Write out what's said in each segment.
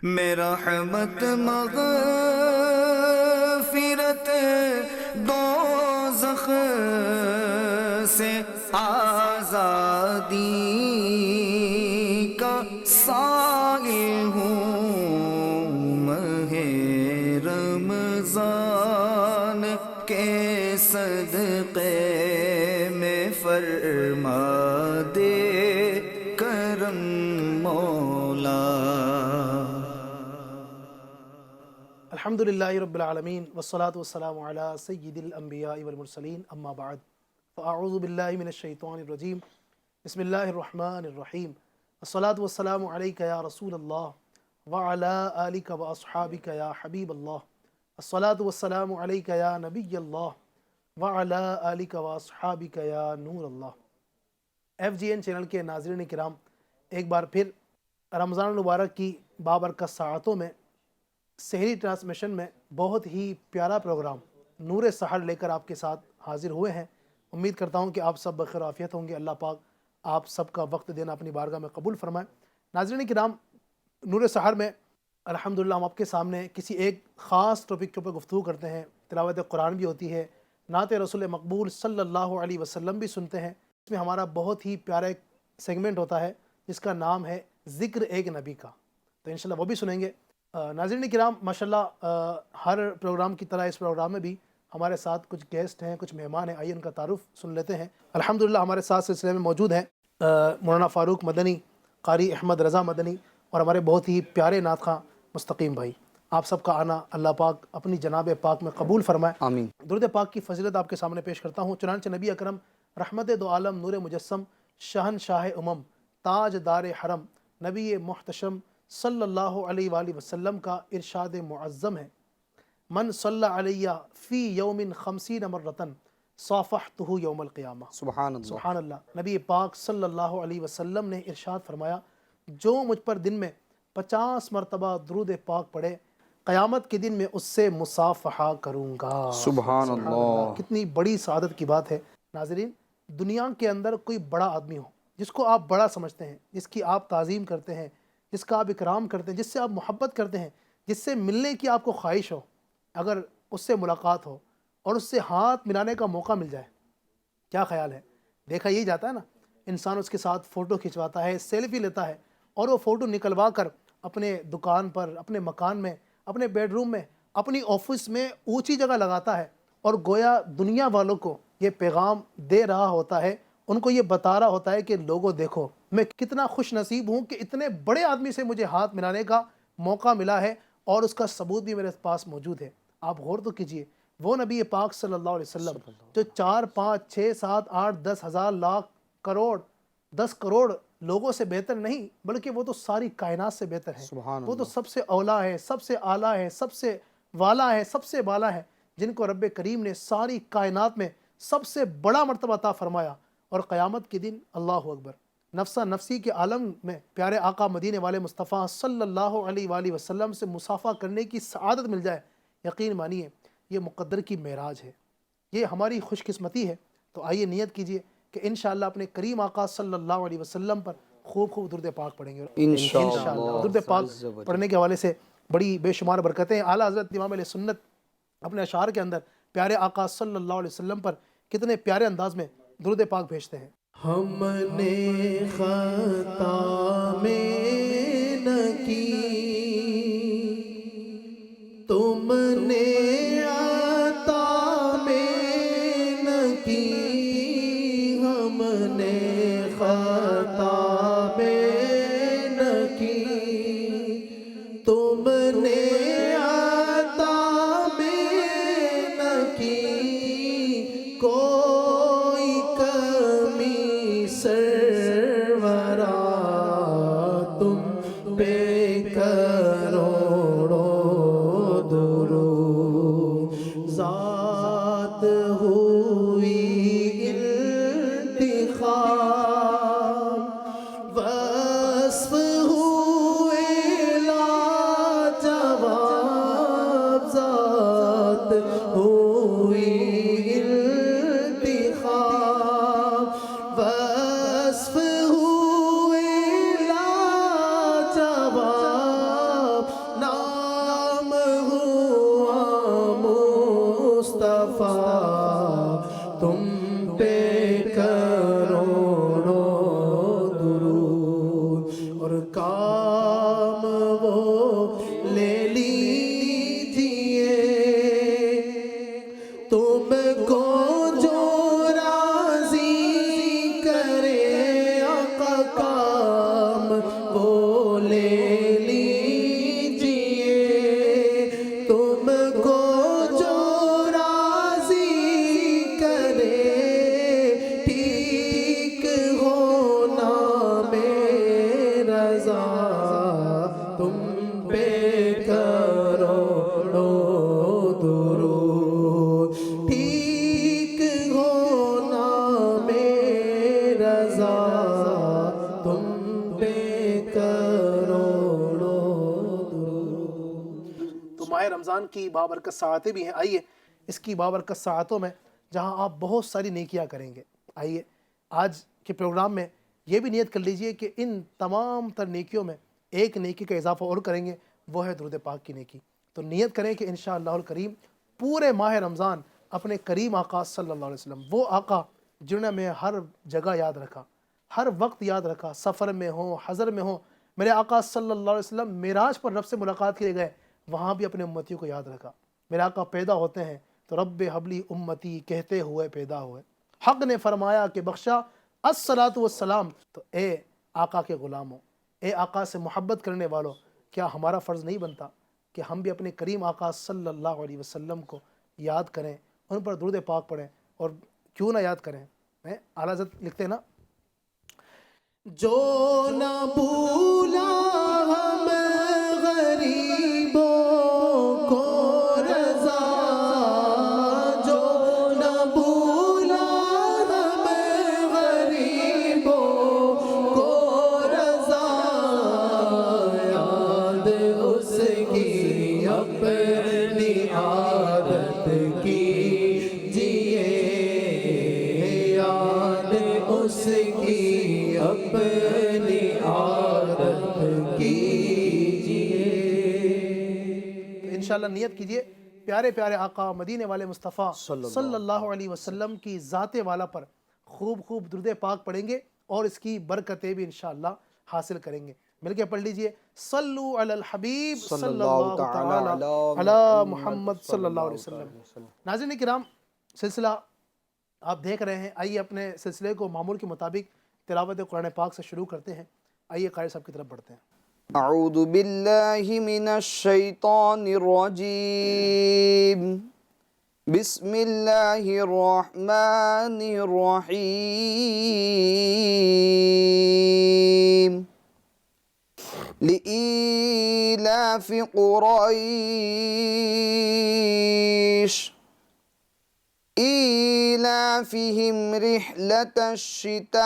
میرا رحمت مغفرت دوزخ سے آزادی کا سائل ہوں، ماہ رمضان کے صدقے میں فرما دے کرم مولا۔ الحمدللہ رب العالمین والصلاة والسلام علی سید الانبیاء والمرسلین، اما بعد فاعوذ باللہ من الشیطان الرجیم، بسم اللہ الرحمن الرحیم، الصلاة والسلام علیک یا رسول اللہ وعلی آلک واصحابک یا حبیب اللہ، الصلاة والسلام علیک یا نبی اللہ وعلی آلک واصحابک یا نور اللہ۔ FGN چینل کے ناظرین کرام، ایک بار پھر رمضان المبارک کی بابرکت ساعتوں میں سحری ٹرانسمیشن میں بہت ہی پیارا پروگرام نور سحر لے کر آپ کے ساتھ حاضر ہوئے ہیں۔ امید کرتا ہوں کہ آپ سب بخیر عافیت ہوں گے۔ اللہ پاک آپ سب کا وقت دینا اپنی بارگاہ میں قبول فرمائے۔ ناظرین کرام، نور سحر میں الحمدللہ ہم آپ کے سامنے کسی ایک خاص ٹاپک کے اوپر گفتگو کرتے ہیں۔ تلاوت قرآن بھی ہوتی ہے، نعت رسول مقبول صلی اللہ علیہ وسلم بھی سنتے ہیں۔ اس میں ہمارا بہت ہی پیارا ایک سیگمنٹ ہوتا ہے جس کا نام ہے ذکر ایک نبی کا، تو انشاءاللہ وہ بھی سنیں گے۔ ناظرین کرام، ماشاءاللہ ہر پروگرام کی طرح اس پروگرام میں بھی ہمارے ساتھ کچھ گیسٹ ہیں، کچھ مہمان ہیں۔ آئیے ان کا تعارف سن لیتے ہیں۔ الحمدللہ ہمارے ساتھ سلسلے میں موجود ہیں مولانا فاروق مدنی، قاری احمد رضا مدنی، اور ہمارے بہت ہی پیارے نعت خواں مستقیم بھائی۔ آپ سب کا آنا اللہ پاک اپنی جناب پاک میں قبول فرمائے، آمین۔ درود پاک کی فضیلت آپ کے سامنے پیش کرتا ہوں۔ چنانچہ نبی اکرم رحمت دو عالم، نور مجسم، شہنشاہ امم، تاج دار حرم، نبی محتشم صلی اللہ علیہ وآلہ وسلم کا ارشاد معظم ہے، من صلی علیہ فی یوم 50 مرتن صافحتہ یوم القیامہ۔ سبحان اللہ۔ سبحان اللہ۔ نبی پاک صلی اللہ علیہ وسلم نے ارشاد فرمایا، جو مجھ پر دن میں 50 مرتبہ درود پاک پڑھے، قیامت کے دن میں اس سے مصافحہ کروں گا۔ سبحان اللہ۔ کتنی بڑی سعادت کی بات ہے۔ ناظرین، دنیا کے اندر کوئی بڑا آدمی ہو جس کو آپ بڑا سمجھتے ہیں، جس کی آپ تعظیم کرتے ہیں، جس کا آپ اکرام کرتے ہیں، جس سے آپ محبت کرتے ہیں، جس سے ملنے کی آپ کو خواہش ہو، اگر اس سے ملاقات ہو اور اس سے ہاتھ ملانے کا موقع مل جائے، کیا خیال ہے؟ دیکھا یہی جاتا ہے نا، انسان اس کے ساتھ فوٹو کھنچواتا ہے، سیلفی لیتا ہے، اور وہ فوٹو نکلوا کر اپنے دکان پر، اپنے مکان میں، اپنے بیڈ روم میں، اپنی آفس میں اونچی جگہ لگاتا ہے، اور گویا دنیا والوں کو یہ پیغام دے رہا ہوتا ہے، ان کو یہ بتا رہا ہوتا ہے کہ لوگوں دیکھو میں کتنا خوش نصیب ہوں کہ اتنے بڑے آدمی سے مجھے ہاتھ ملانے کا موقع ملا ہے، اور اس کا ثبوت بھی میرے پاس موجود ہے۔ آپ غور تو کیجئے، وہ نبی پاک صلی اللہ علیہ وسلم جو 4 5 6 7 8 10 ہزار لاکھ کروڑ 10 کروڑ لوگوں سے بہتر نہیں، بلکہ وہ تو ساری کائنات سے بہتر ہے۔ سبحان وہ تو اللہ۔ سب سے اولا ہے، سب سے اعلیٰ ہے، سب سے والا ہے، سب سے بالا ہے، جن کو رب کریم نے ساری کائنات میں سب سے بڑا مرتبہ عطا فرمایا۔ اور قیامت کے دن اللہ اکبر، نفسا نفسی کے عالم میں پیارے آقا مدینے والے مصطفیٰ صلی اللہ علیہ وآلہ وسلم سے مصافحہ کرنے کی سعادت مل جائے، یقین مانیے یہ مقدر کی معراج ہے، یہ ہماری خوش قسمتی ہے۔ تو آئیے نیت کیجئے کہ انشاءاللہ اپنے کریم آقا صلی اللہ علیہ وسلم پر خوب خوب درود پاک پڑھیں گے انشاءاللہ۔ اور درود پاک پڑھنے کے حوالے سے بڑی بے شمار برکتیں۔ اعلیٰ حضرت امام علیہ سنت اپنے اشعار کے اندر پیارے آقا صلی اللہ علیہ وسلم پر کتنے پیارے انداز میں درود پاک بھیجتے ہیں۔ ہم نے خطا میں نہ کی، تم نے عطا میں نہ کی، ہم نے خطا میں نہ کی، تم نے عطا میں نہ کی، کوئی کمی سرورا تم پہ کروڑوں درود، ذات ہوئی انتخاب، وصف ہوئے لاجواب، ذات ہوئی انتخاب، وصف ہوئے لاجواب، پہ کروڑوں درود، ٹھیک ہونا میرا رضا تم پہ کروڑوں درود۔ تو ماہ رمضان کی بابرکت ساعتیں بھی ہیں، آئیے اس کی بابرکت ساعتوں میں جہاں آپ بہت ساری نیکیاں کریں گے، آئیے آج کے پروگرام میں یہ بھی نیت کر لیجئے کہ ان تمام تر نیکیوں میں ایک نیکی کا اضافہ اور کریں گے، وہ ہے درود پاک کی نیکی۔ تو نیت کریں کہ انشاءاللہ الکریم پورے ماہ رمضان اپنے کریم آقا صلی اللہ علیہ وسلم، وہ آقا جنہوں نے ہمیں ہر جگہ یاد رکھا، ہر وقت یاد رکھا، سفر میں ہوں حضر میں ہوں، میرے آقا صلی اللہ علیہ وسلم معراج پر رب سے ملاقات کے لیے گئے، وہاں بھی اپنے امتیوں کو یاد رکھا۔ میرے آقا پیدا ہوتے ہیں تو رب حبلی امتی کہتے ہوئے پیدا ہوئے، حق نے فرمایا کہ بخشا الصلاۃ والسلام۔ تو اے آقا کے غلاموں، اے آقا سے محبت کرنے والوں، کیا ہمارا فرض نہیں بنتا کہ ہم بھی اپنے کریم آقا صلی اللہ علیہ وسلم کو یاد کریں، ان پر درود پاک پڑھیں؟ اور کیوں نہ یاد کریں، اعلیٰ حضرت لکھتے ہیں نا، جو نہ بھولا ہم غریبوں کو رضا، جو نہ بھولا ہم غریبوں کو رضا، یاد اس کی اپنی عادت کیجئے، یاد اس کی اپنی عادت کیجئے۔ انشاءاللہ نیت کیجئے پیارے پیارے آقا مدینے والے مصطفیٰ صلی اللہ علیہ وسلم کی ذات والا پر خوب خوب درود پاک پڑھیں گے اور اس کی برکتیں بھی انشاءاللہ حاصل کریں گے۔ مل کے پڑھ لیجئے، صلو علی الحبیب صلی اللہ تعالی علی محمد صلی اللہ علیہ وسلم۔ ناظرین کرام، سلسلہ آپ دیکھ رہے ہیں، آئیے اپنے سلسلے کو معمول کے مطابق تلاوت قرآن پاک سے شروع کرتے ہیں۔ آئیے قاری صاحب کی طرف بڑھتے ہیں۔ اعوذ باللہ من الشیطان الرجیم، بسم اللہ الرحمن الرحیم، لإیلاف قریش إيلافهم رحلة الشتاء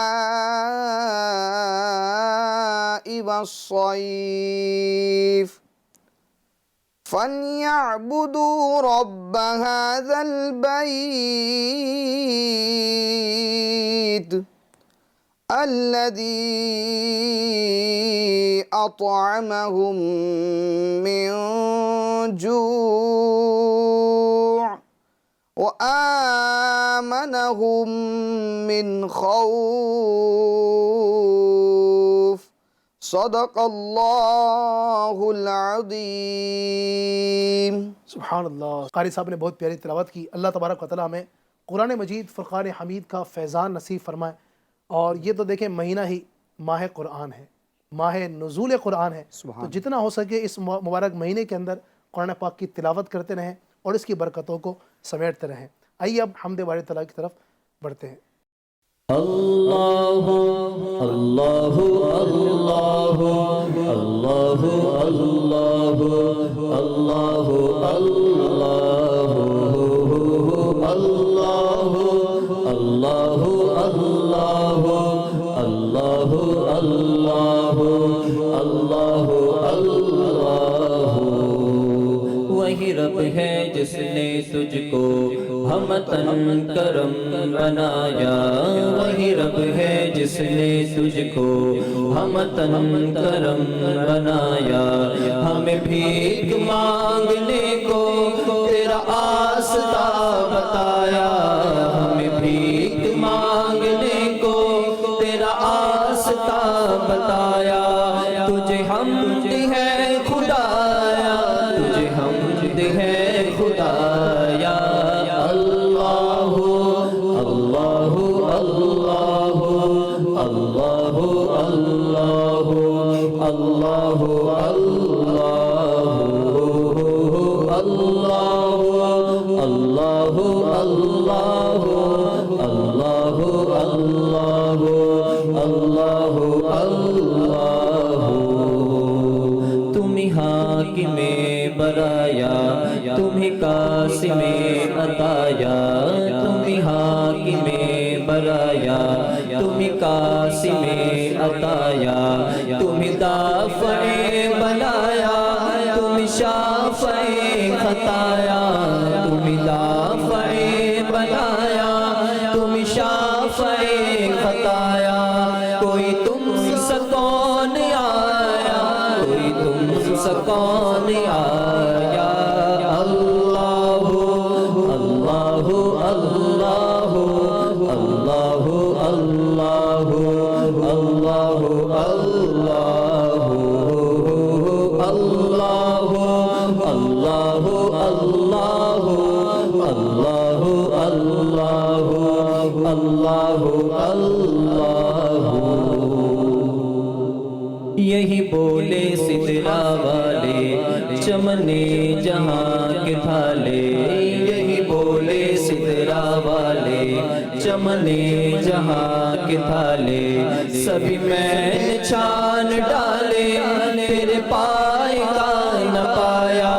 والصيف، فليعبدوا رب هذا البيت الذي أطعمهم من جوع وآمنهم من خوف، صدق اللہ العظیم۔ سبحان اللہ، قاری صاحب نے بہت پیاری تلاوت کی۔ اللہ تبارک و تعالیٰ ہمیں قرآن مجید فرقان حمید کا فیضان نصیب فرمائے۔ اور یہ تو دیکھیں مہینہ ہی ماہ قرآن ہے، ماہ نزول قرآن ہے، تو جتنا ہو سکے اس مبارک مہینے کے اندر قرآن پاک کی تلاوت کرتے رہیں اور اس کی برکتوں کو سمیٹتے رہیں۔ آئیے اب حمد باری تعالیٰ کی طرف بڑھتے ہیں۔ اللہ اللہ اللہ اللہ اللہ اللہ اللہ اللہ اللہ اللہ اللہ، وہی رب ہے جس نے تجھ کو ہمتن کرم بنایا، وہی رب ہے جس نے تجھ کو ہمتن کرم بنایا، ہمیں بھیک مانگنے کو تیرا آستا بتایا، ہمیں بھیک مانگنے کو تیرا آستا بتایا، تجھے حمد ہے خدایا، تجھے حمد ہے خدایا، اللہ اللہ اللہ اللہ اللہ اللہ اللہ حاکم برایا تم ہی قاسم عطایا تم ہی حاکم برایا تم ہی قاسم عطایا تم ہی دافع بلایا تم ہی شافع خطایا تم ہی دافع بلایا تم ہی شافع خطایا کوئی تم سے کون آیا کوئی تم سے کون آیا اللہ اللہ اللہ اللہ اللہ اللہ اللہ اللہ اللہ اللہ اللہ یہی بولے سدرا والے چمنے جہاں کے تھالے یہی بولے سدرا والے چمنے جہاں کے تھالے سبھی میں چھان ڈالے تیرے پائے کا نہ پایا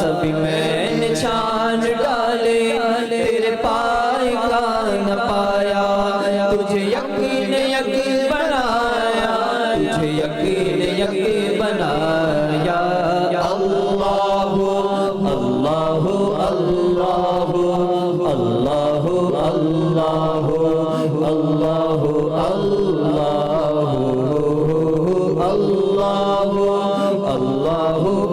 سبھی میں چھان ڈالے تیرے پائے کا نہ پایا تجھے یقین یقین بنایا تجھے یقین یقین بنایا اللہ اللہ اللہ اللہ اللہ اللہ اللہ اللہ اللہ اللہ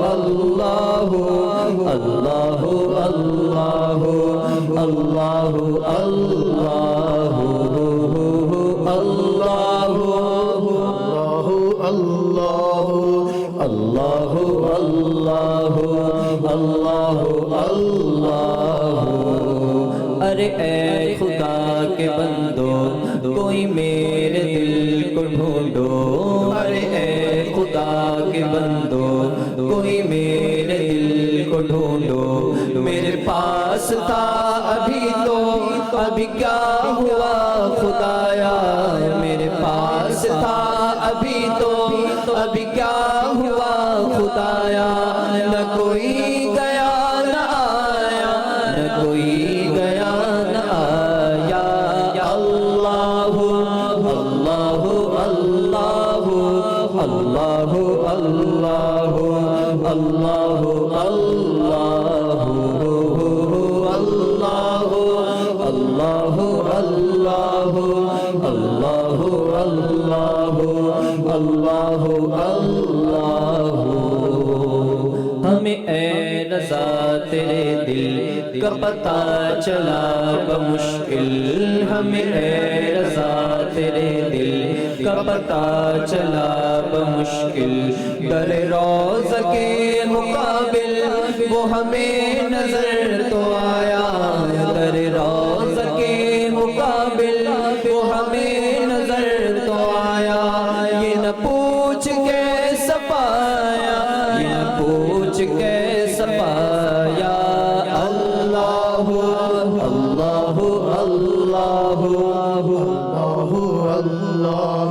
اللہ اللہ اللہ اللہ اللہ اللہ ارے اے خدا کے بندو کوئی میرے دل کو ڈھونڈو ارے اے خدا کے بندو کوئی میرے دل کو ڈھونڈو میرے پاس تھا ابھی تو ابھی کیا ہوا خدایا میرے پاس تھا ابھی تو ابھی کیا ہوا خدایا نہ کوئی گیا نہ آیا نہ کوئی گیا نہ آیا اللہ اللہ اللہ اللہ اللہ اللہ اللہ اللہ اللہ اللہ اللہ ہمیں اے رضا تیرے دل کا پتہ چلا بمشکل ہمیں اے رضا تیرے دل کا پتہ چلا بمشکل در روز کے مقابل وہ ہمیں نظر تو آیا در روز کے مقابل وہ ہمیں نظر تو آیا یہ نہ پوچھ کے سپایا یہ نہ پوچھ کے سپایا اللہ اللہ اللہ اللہ اللہ اللہ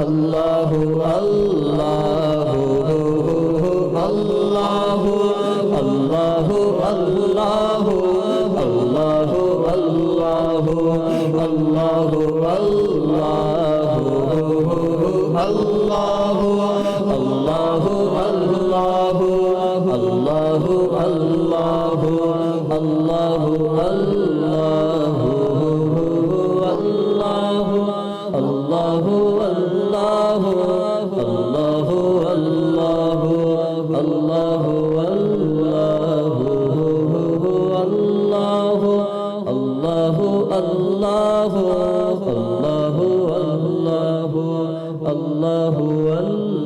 اللہ اللہ اللہ اللہ اللہ اللہ اللہ اللہ اللہ اللہ اللہ اللہ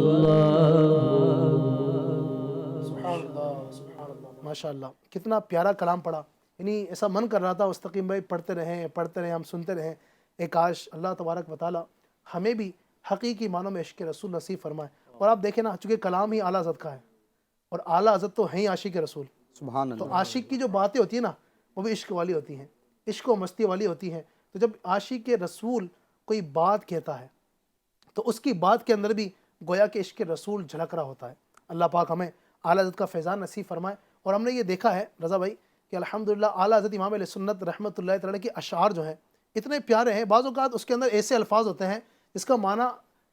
ماشاء اللہ کتنا پیارا کلام پڑھا. یعنی ایسا من کر رہا تھا مستقیم بھائی پڑھتے رہیں ہم سنتے رہیں. ایک کاش اللہ تبارک و تعالی ہمیں بھی حقیقی معنوں میں عشق رسول نصیب فرمائے. اور آپ دیکھیں نا چونکہ کلام ہی اعلیٰ حضرت کا ہے اور اعلیٰ حضرت تو ہیں ہی عاشق رسول. سبحان تو اللہ. عاشق کی جو باتیں ہوتی ہیں نا وہ بھی عشق والی ہوتی ہیں, عشق و مستی والی ہوتی ہیں. تو جب عاشق رسول کوئی بات کہتا ہے تو اس کی بات کے اندر بھی گویا کہ عشق رسول جھلک رہا ہوتا ہے. اللہ پاک ہمیں اعلیٰ حضرت کا فیضان نصیب فرمائے۔ اور ہم نے یہ دیکھا ہے رضا بھائی کہ الحمدللہ اعلیٰ حضرت امام علیہ سنت رحمۃ اللہ تعالیٰ کے اشعار جو ہیں اتنے پیارے ہیں، بعض اوقات اس کے اندر ایسے الفاظ ہوتے ہیں جس کا معنی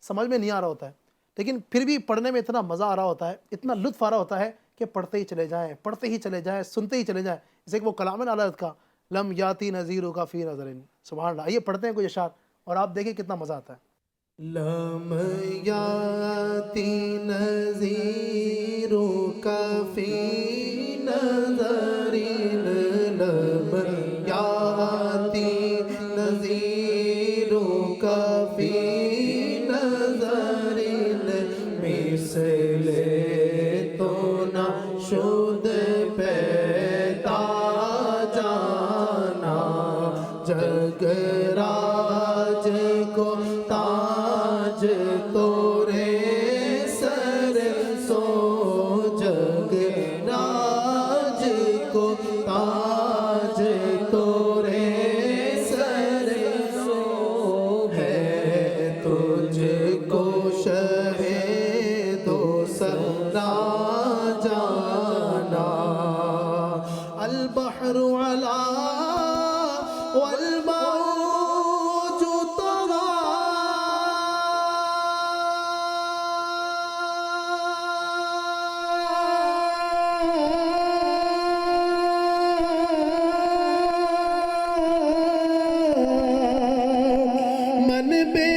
سمجھ میں نہیں آ رہا ہوتا ہے، لیکن پھر بھی پڑھنے میں اتنا مزہ آ رہا ہوتا ہے، اتنا لطف آ رہا ہوتا ہے کہ پڑھتے ہی چلے جائیں، پڑھتے ہی چلے جائیں، سنتے ہی چلے جائیں۔ جیسے کہ وہ کلام ہے اعلیٰ حضرت کا، لم یاتی نذیرو کا فی نظر، سبحان اللہ۔ یہ پڑھتے ہیں کوئی اشعار اور آپ دیکھیں کتنا مزہ آتا ہے۔ لم یاتی نذیرک فی نظر، لم یاتی نذیرک فی نظر، مثل تو نہ شد پیدا جانا، جگ راج کو تاج تورے سر سو، جگ راج کو تاج تورے سر سو، ہے تجھ کو شہ دو سرا جانا، البحر علا والموج طغى، من بے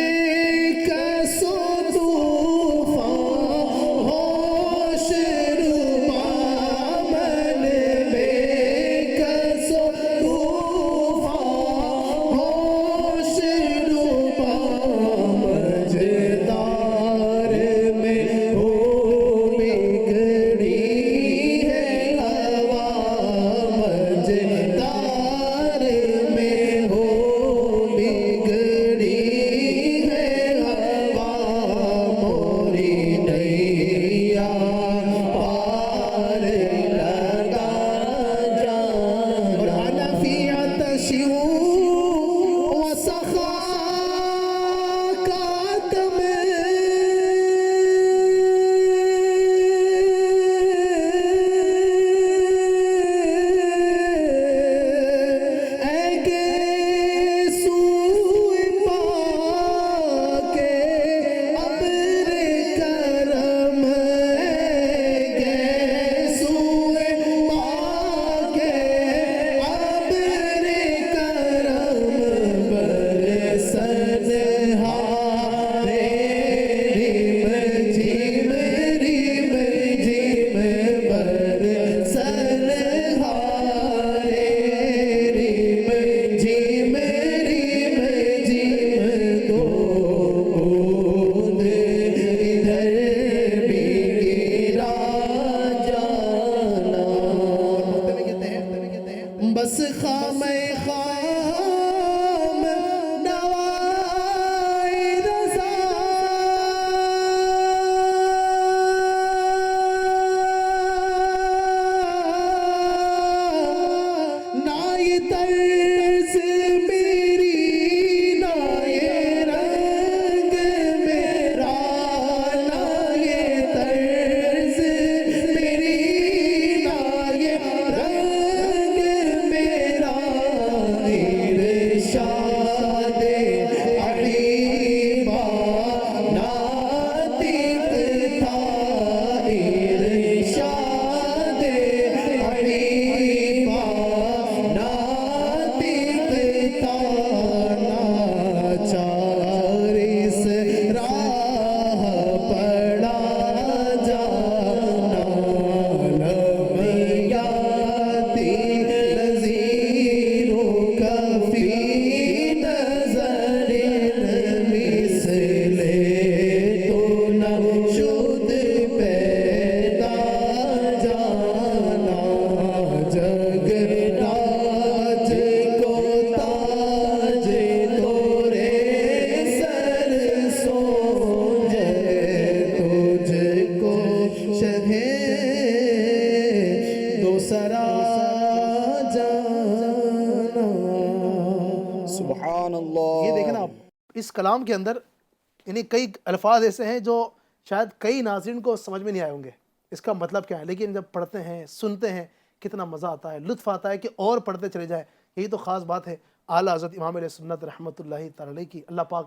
کس و طوفان ہوش ربا، من بے کس و طوفان ہوش ربا، مجدار میں ہو بگڑی ہے ہوا، مجدار میں ہو بگڑی ہے ہوا، موری نیا پار لگا جانا، انا فی عطش وسخا کاتم، اے گے سوئے پاک ابر کرم، اے گے سوئے پاک ابر کرم، برسن ہارے ریم جھیم، ریم جھیم، برسن ہارے ریم جھیم، ریم جھیم، دو بوند ادھر بھی گرا جانا، بس خام خام نوائی رضا، نہ یہ طرز میری، نہ یہ رنگ میرا، نہ یہ طرز میری، نہ یہ رنگ میرا، ارشاد عریبا ناطق تھا، ارشاد عریبا ناطق تھا، ناچار اس راہ پڑا جانا، لم یاتی نذیرک فی نظر، مثل تو نہ شد پیدا جانا، جگ راج کو تاج تورے سر سو، تجھ کو شہ دو سرا جانا، سبحان اللہ۔ یہ دیکھیں نا آپ، اس کلام کے اندر یعنی کئی الفاظ ایسے ہیں جو شاید کئی ناظرین کو سمجھ میں نہیں آئے ہوں گے، اس کا مطلب کیا ہے، لیکن جب پڑھتے ہیں سنتے ہیں کتنا مزہ آتا ہے، لطف آتا ہے کہ اور پڑھتے چلے جائیں. یہی تو خاص بات ہے اعلیٰ حضرت امام علیہ سنت رحمۃ اللہ تعالی علیہ کی. اللہ پاک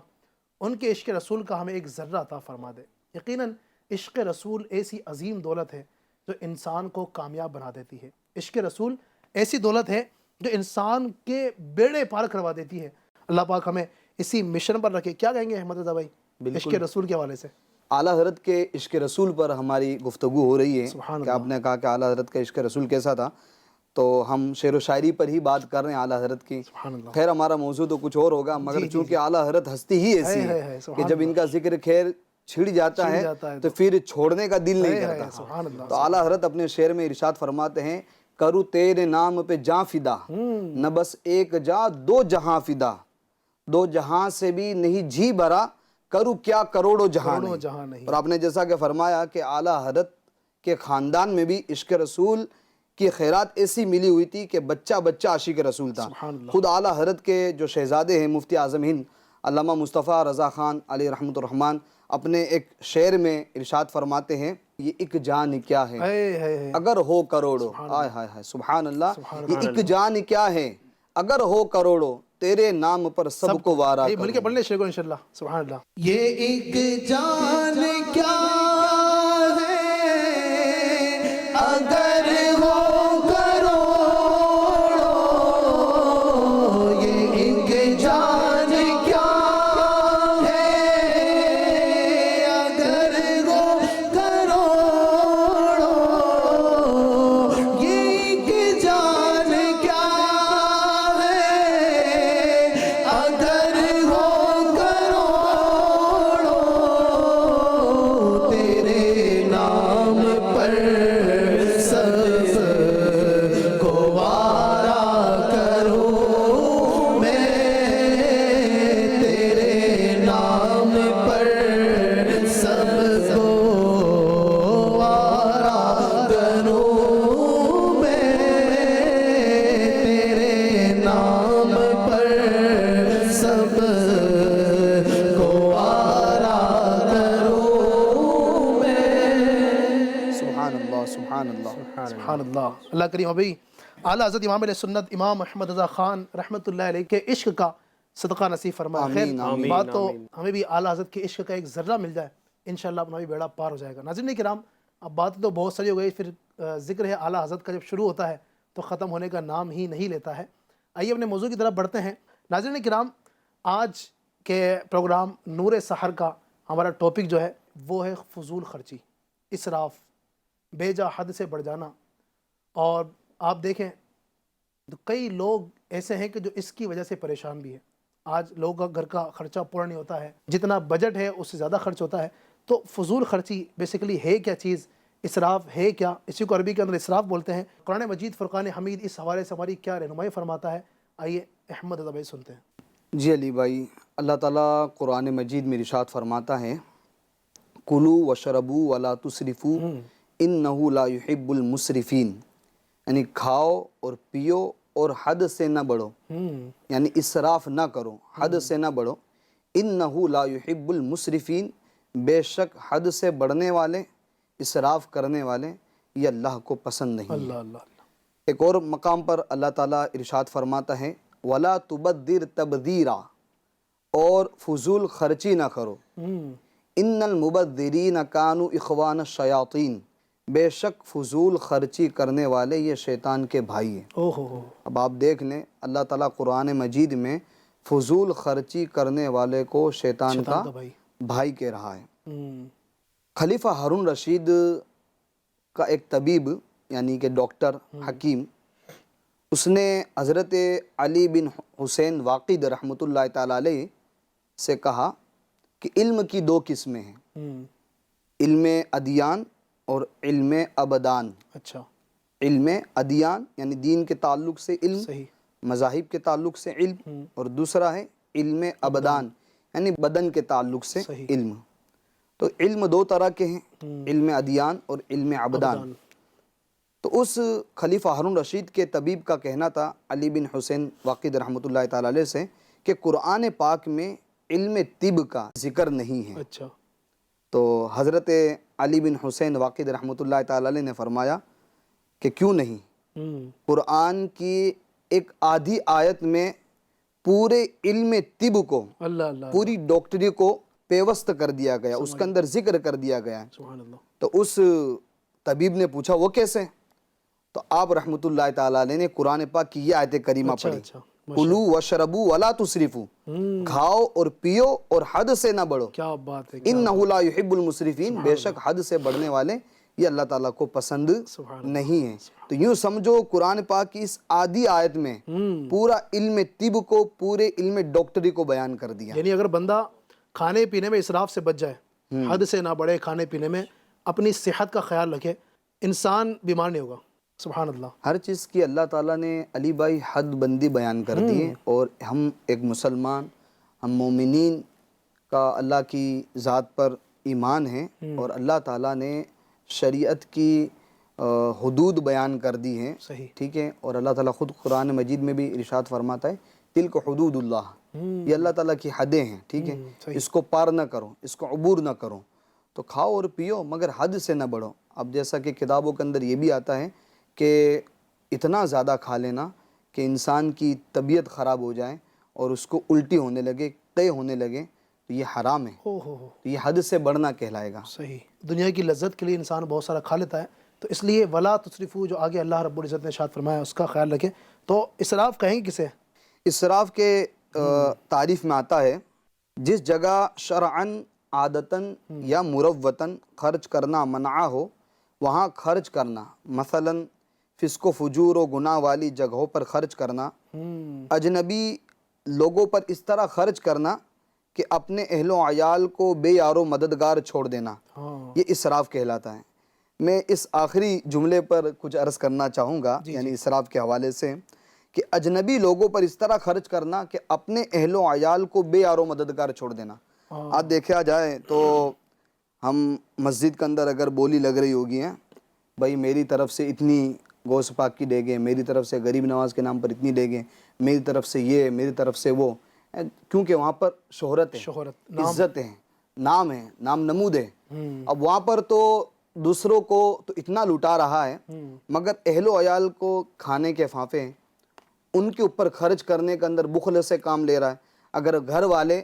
ان کے عشق رسول کا ہمیں ایک ذرہ عطا فرما دے. یقیناً عشق رسول ایسی عظیم دولت ہے جو انسان کو کامیاب بنا دیتی ہے. عشق رسول ایسی دولت ہے جو انسان کے بیڑے پار کروا دیتی ہے. اللہ پاک ہمیں اسی مشن پر رکھے. کیا کہیں گے احمد رضا بھائی عشق رسول کے حوالے سے؟ اعلیٰ حضرت کے عشق رسول پر ہماری گفتگو ہو رہی ہے سبحان کہ آپ نے کہا کہ اعلیٰ حضرت کا عشق رسول کیسا تھا، تو ہم شعر و شاعری پر ہی بات کر رہے ہیں اعلیٰ حضرت کی. سبحان اللہ. خیر ہمارا موضوع تو کچھ اور ہوگا، مگر چونکہ اعلیٰ حضرت ہستی ہی ایسی ہے کہ جب ان کا ذکر خیر چھڑ جاتا ہے تو پھر چھوڑنے کا دل نہیں کرتا. سبحان اللہ. تو اعلیٰ حضرت اپنے شعر میں ارشاد فرماتے ہیں، کرو تیرے نام پہ جاں فدا، نہ بس ایک جاں دو جہاں فدا، دو جہاں سے بھی نہیں جی بھرا، کرو کیا کروڑوں جہاں نہیں. اور آپ نے جیسا کہ فرمایا کہ اعلیٰ حضرت کے خاندان میں بھی عشق رسول کی خیرات ایسی ملی ہوئی تھی کہ بچہ بچہ عاشق رسول تھا. خود اعلیٰ حضرت کے جو شہزادے ہیں مفتی اعظم ہند علامہ مصطفیٰ رضا خان علیہ رحمۃ الرحمن اپنے ایک شعر میں ارشاد فرماتے ہیں، یہ ایک جان کیا ہے اگر ہو کروڑوں، ہائے ہائے ہائے سبحان اللہ، یہ ایک جان کیا ہے اگر ہو کروڑوں، تیرے نام پر سب کو وارا مل کے پڑھ لیں شعر کو انشاءاللہ. سبحان اللہ. یہ ایک جان کیا ہے اگر ہو کروڑوں، یہ ایک جان کیا ہے اگر ہو کروڑوں، یہ ایک جان کیا ہے اگر ہو کروڑوں، تیرے نام پر سب کو وارا کروں میں، تیرے نام پر سب کو وارا کروں میں، تیرے نام پر سب کو وارا کروں میں. سبحان اللہ سبحان اللہ. سبحان اللہ. اللہ کریم ابھی اعلیٰ حضرت امام علیہ سنت امام احمد رضا خان رحمۃ اللہ علیہ کے عشق کا صدقہ نصیب فرمائے. خیر بات تو ہمیں بھی اعلیٰ حضرت کے عشق کا ایک ذرہ مل جائے انشاءاللہ اپنا بھی بیڑا پار ہو جائے گا. ناظرین کرام اب بات تو بہت ساری ہو گئی، پھر ذکر ہے اعلیٰ حضرت کا جب شروع ہوتا ہے تو ختم ہونے کا نام ہی نہیں لیتا ہے. آئیے اپنے موضوع کی طرف بڑھتے ہیں. ناظرین کرام آج کے پروگرام نور سحر کا ہمارا ٹاپک جو ہے وہ ہے فضول خرچی، اسراف، بے جا حد سے بڑھ جانا. اور آپ دیکھیں تو کئی لوگ ایسے ہیں کہ جو اس کی وجہ سے پریشان بھی ہیں. آج لوگوں کا گھر کا خرچہ پورا نہیں ہوتا ہے، جتنا بجٹ ہے اس سے زیادہ خرچ ہوتا ہے. تو فضول خرچی بیسیکلی ہے کیا چیز، اسراف ہے کیا، اسی کو عربی کے اندر اسراف بولتے ہیں. قرآن مجید فرقان حمید اس حوالے سے ہماری کیا رہنمائی فرماتا ہے، آئیے احمد رضا بھائی سنتے ہیں. جی علی بھائی، اللہ تعالیٰ قرآن مجید میں ارشاد فرماتا ہے، کلوا وشربوا ولا تسرفوا انہ لا یحب المسرفین، یعنی کھاؤ اور پیو اور حد سے نہ بڑھو، یعنی اسراف نہ کرو، حد سے نہ بڑھو. انہ لا یحب المسرفین، بے شک حد سے بڑھنے والے، اسراف کرنے والے یہ اللہ کو پسند نہیں. اللہ اللہ اللہ. ایک اور مقام پر اللہ تعالیٰ ارشاد فرماتا ہے، وَلَا تُبَدِّرْ تَبْدِيرًا، اور فضول خرچی نہ کرو. ان المبذرین کانوا اخوان الشیاطین، بے شک فضول خرچی کرنے والے یہ شیطان کے بھائی ہیں. اب آپ دیکھ لیں اللہ تعالیٰ قرآن مجید میں فضول خرچی کرنے والے کو شیطان کا بھائی کہہ رہا ہے. خلیفہ ہارون رشید کا ایک طبیب یعنی کہ ڈاکٹر حکیم، اس نے حضرت علی بن حسین واقد رحمۃ اللہ تعالیٰ علیہ سے کہا کہ علم کی دو قسمیں ہیں، علم ادیان اور علم ابدان. اچھا، علم ادیان یعنی دین کے تعلق سے علم، صحیح، مذاہب کے تعلق سے علم، اور دوسرا ہے علم ابدان یعنی بدن کے تعلق سے علم. تو علم دو طرح کے ہیں، علم ادیان اور علم ابدان. تو اس خلیفہ ہارون رشید کے طبیب کا کہنا تھا علی بن حسین واقد رحمۃ اللہ تعالیٰ علیہ سے کہ قرآن پاک میں علم طب کا ذکر نہیں ہے. اچھا. تو حضرت علی بن حسین واقد رحمۃ اللہ تعالی علیہ نے فرمایا کہ کیوں نہیں، قرآن کی ایک آدھی آیت میں پورے علم طب کو، اللہ اللہ پوری ڈاکٹری کو پیوست کر دیا گیا، اس کے اندر ذکر کر دیا گیا ہے۔ سبحان اللہ۔ تو اس طبیب نے پوچھا وہ کیسے؟ تو آپ رحمۃ اللہ تعالی علیہ نے قرآن پاک کی یہ آیت کریمہ پڑھی، اچھا کلو وشربو ولا تسرفوا، کھاؤ اور پیو اور حد سے نہ بڑھو، کیا بات ہے، انہ لا یحب المسرفین، بے شک حد سے بڑھنے والے یہ اللہ تعالیٰ کو پسند نہیں ہے۔ تو یوں سمجھو قرآن پاک کی اس آدھی آیت میں پورا علم طب کو، پورے علم ڈاکٹری کو بیان کر دیا۔ یعنی اگر بندہ کھانے پینے میں اسراف سے بچ جائے، حد سے نہ بڑھے کھانے پینے میں، اپنی صحت کا خیال رکھے، انسان بیمار نہیں ہوگا۔ سبحان اللہ۔ ہر چیز کی اللہ تعالیٰ نے علی بھائی حد بندی بیان کر دی ہے، اور ہم ایک مسلمان، ہم مومنین کا اللہ کی ذات پر ایمان ہے، اور اللہ تعالیٰ نے شریعت کی حدود بیان کر دی ہیں، صحیح۔ ٹھیک ہے، اور اللہ تعالیٰ خود قرآن مجید میں بھی ارشاد فرماتا ہے تلک حدود اللہ، یہ اللہ تعالیٰ کی حدیں ہیں، ٹھیک ہے، اس کو پار نہ کرو، اس کو عبور نہ کرو۔ تو کھاؤ اور پیو مگر حد سے نہ بڑھو۔ اب جیسا کہ کتابوں کے اندر یہ بھی آتا ہے کہ اتنا زیادہ کھا لینا کہ انسان کی طبیعت خراب ہو جائے اور اس کو الٹی ہونے لگے، قے ہونے لگے، تو یہ حرام ہے، ہو تو یہ حد سے بڑھنا کہلائے گا۔ صحیح۔ دنیا کی لذت کے لیے انسان بہت سارا کھا لیتا ہے، تو اس لیے ولا تسرفو جو آگے اللہ رب العزت نے ارشاد فرمایا اس کا خیال رکھیں۔ تو اسراف کہیں گے کسے؟ اسراف کے تعریف میں آتا ہے جس جگہ شرعاً، عادتاً یا مروتاً خرچ کرنا منع ہو وہاں خرچ کرنا، مثلاً فسق و فجور و گناہ والی جگہوں پر خرچ کرنا، اجنبی لوگوں پر اس طرح خرچ کرنا کہ اپنے اہل و عیال کو بے یار و مددگار چھوڑ دینا، یہ اسراف کہلاتا ہے۔ میں اس آخری جملے پر کچھ عرض کرنا چاہوں گا، یعنی اسراف کے حوالے سے، کہ اجنبی لوگوں پر اس طرح خرچ کرنا کہ اپنے اہل و عیال کو بے یار و مددگار چھوڑ دینا۔ آج دیکھا جائے تو ہم مسجد کے اندر اگر بولی لگ رہی ہوگی ہیں، بھائی میری طرف سے اتنی گوشت پاک کی ڈیگیں، میری طرف سے غریب نواز کے نام پر اتنی ڈیگیں، میری طرف سے یہ، میری طرف سے وہ، کیونکہ وہاں پر شہرت ہے، عزت ہے، نام ہے، نام نمود ہے۔ اب وہاں پر تو دوسروں کو تو اتنا لٹا رہا ہے، مگر اہل و عیال کو کھانے کے فانفے ہیں، ان کے اوپر خرچ کرنے کے اندر بخل سے کام لے رہا ہے۔ اگر گھر والے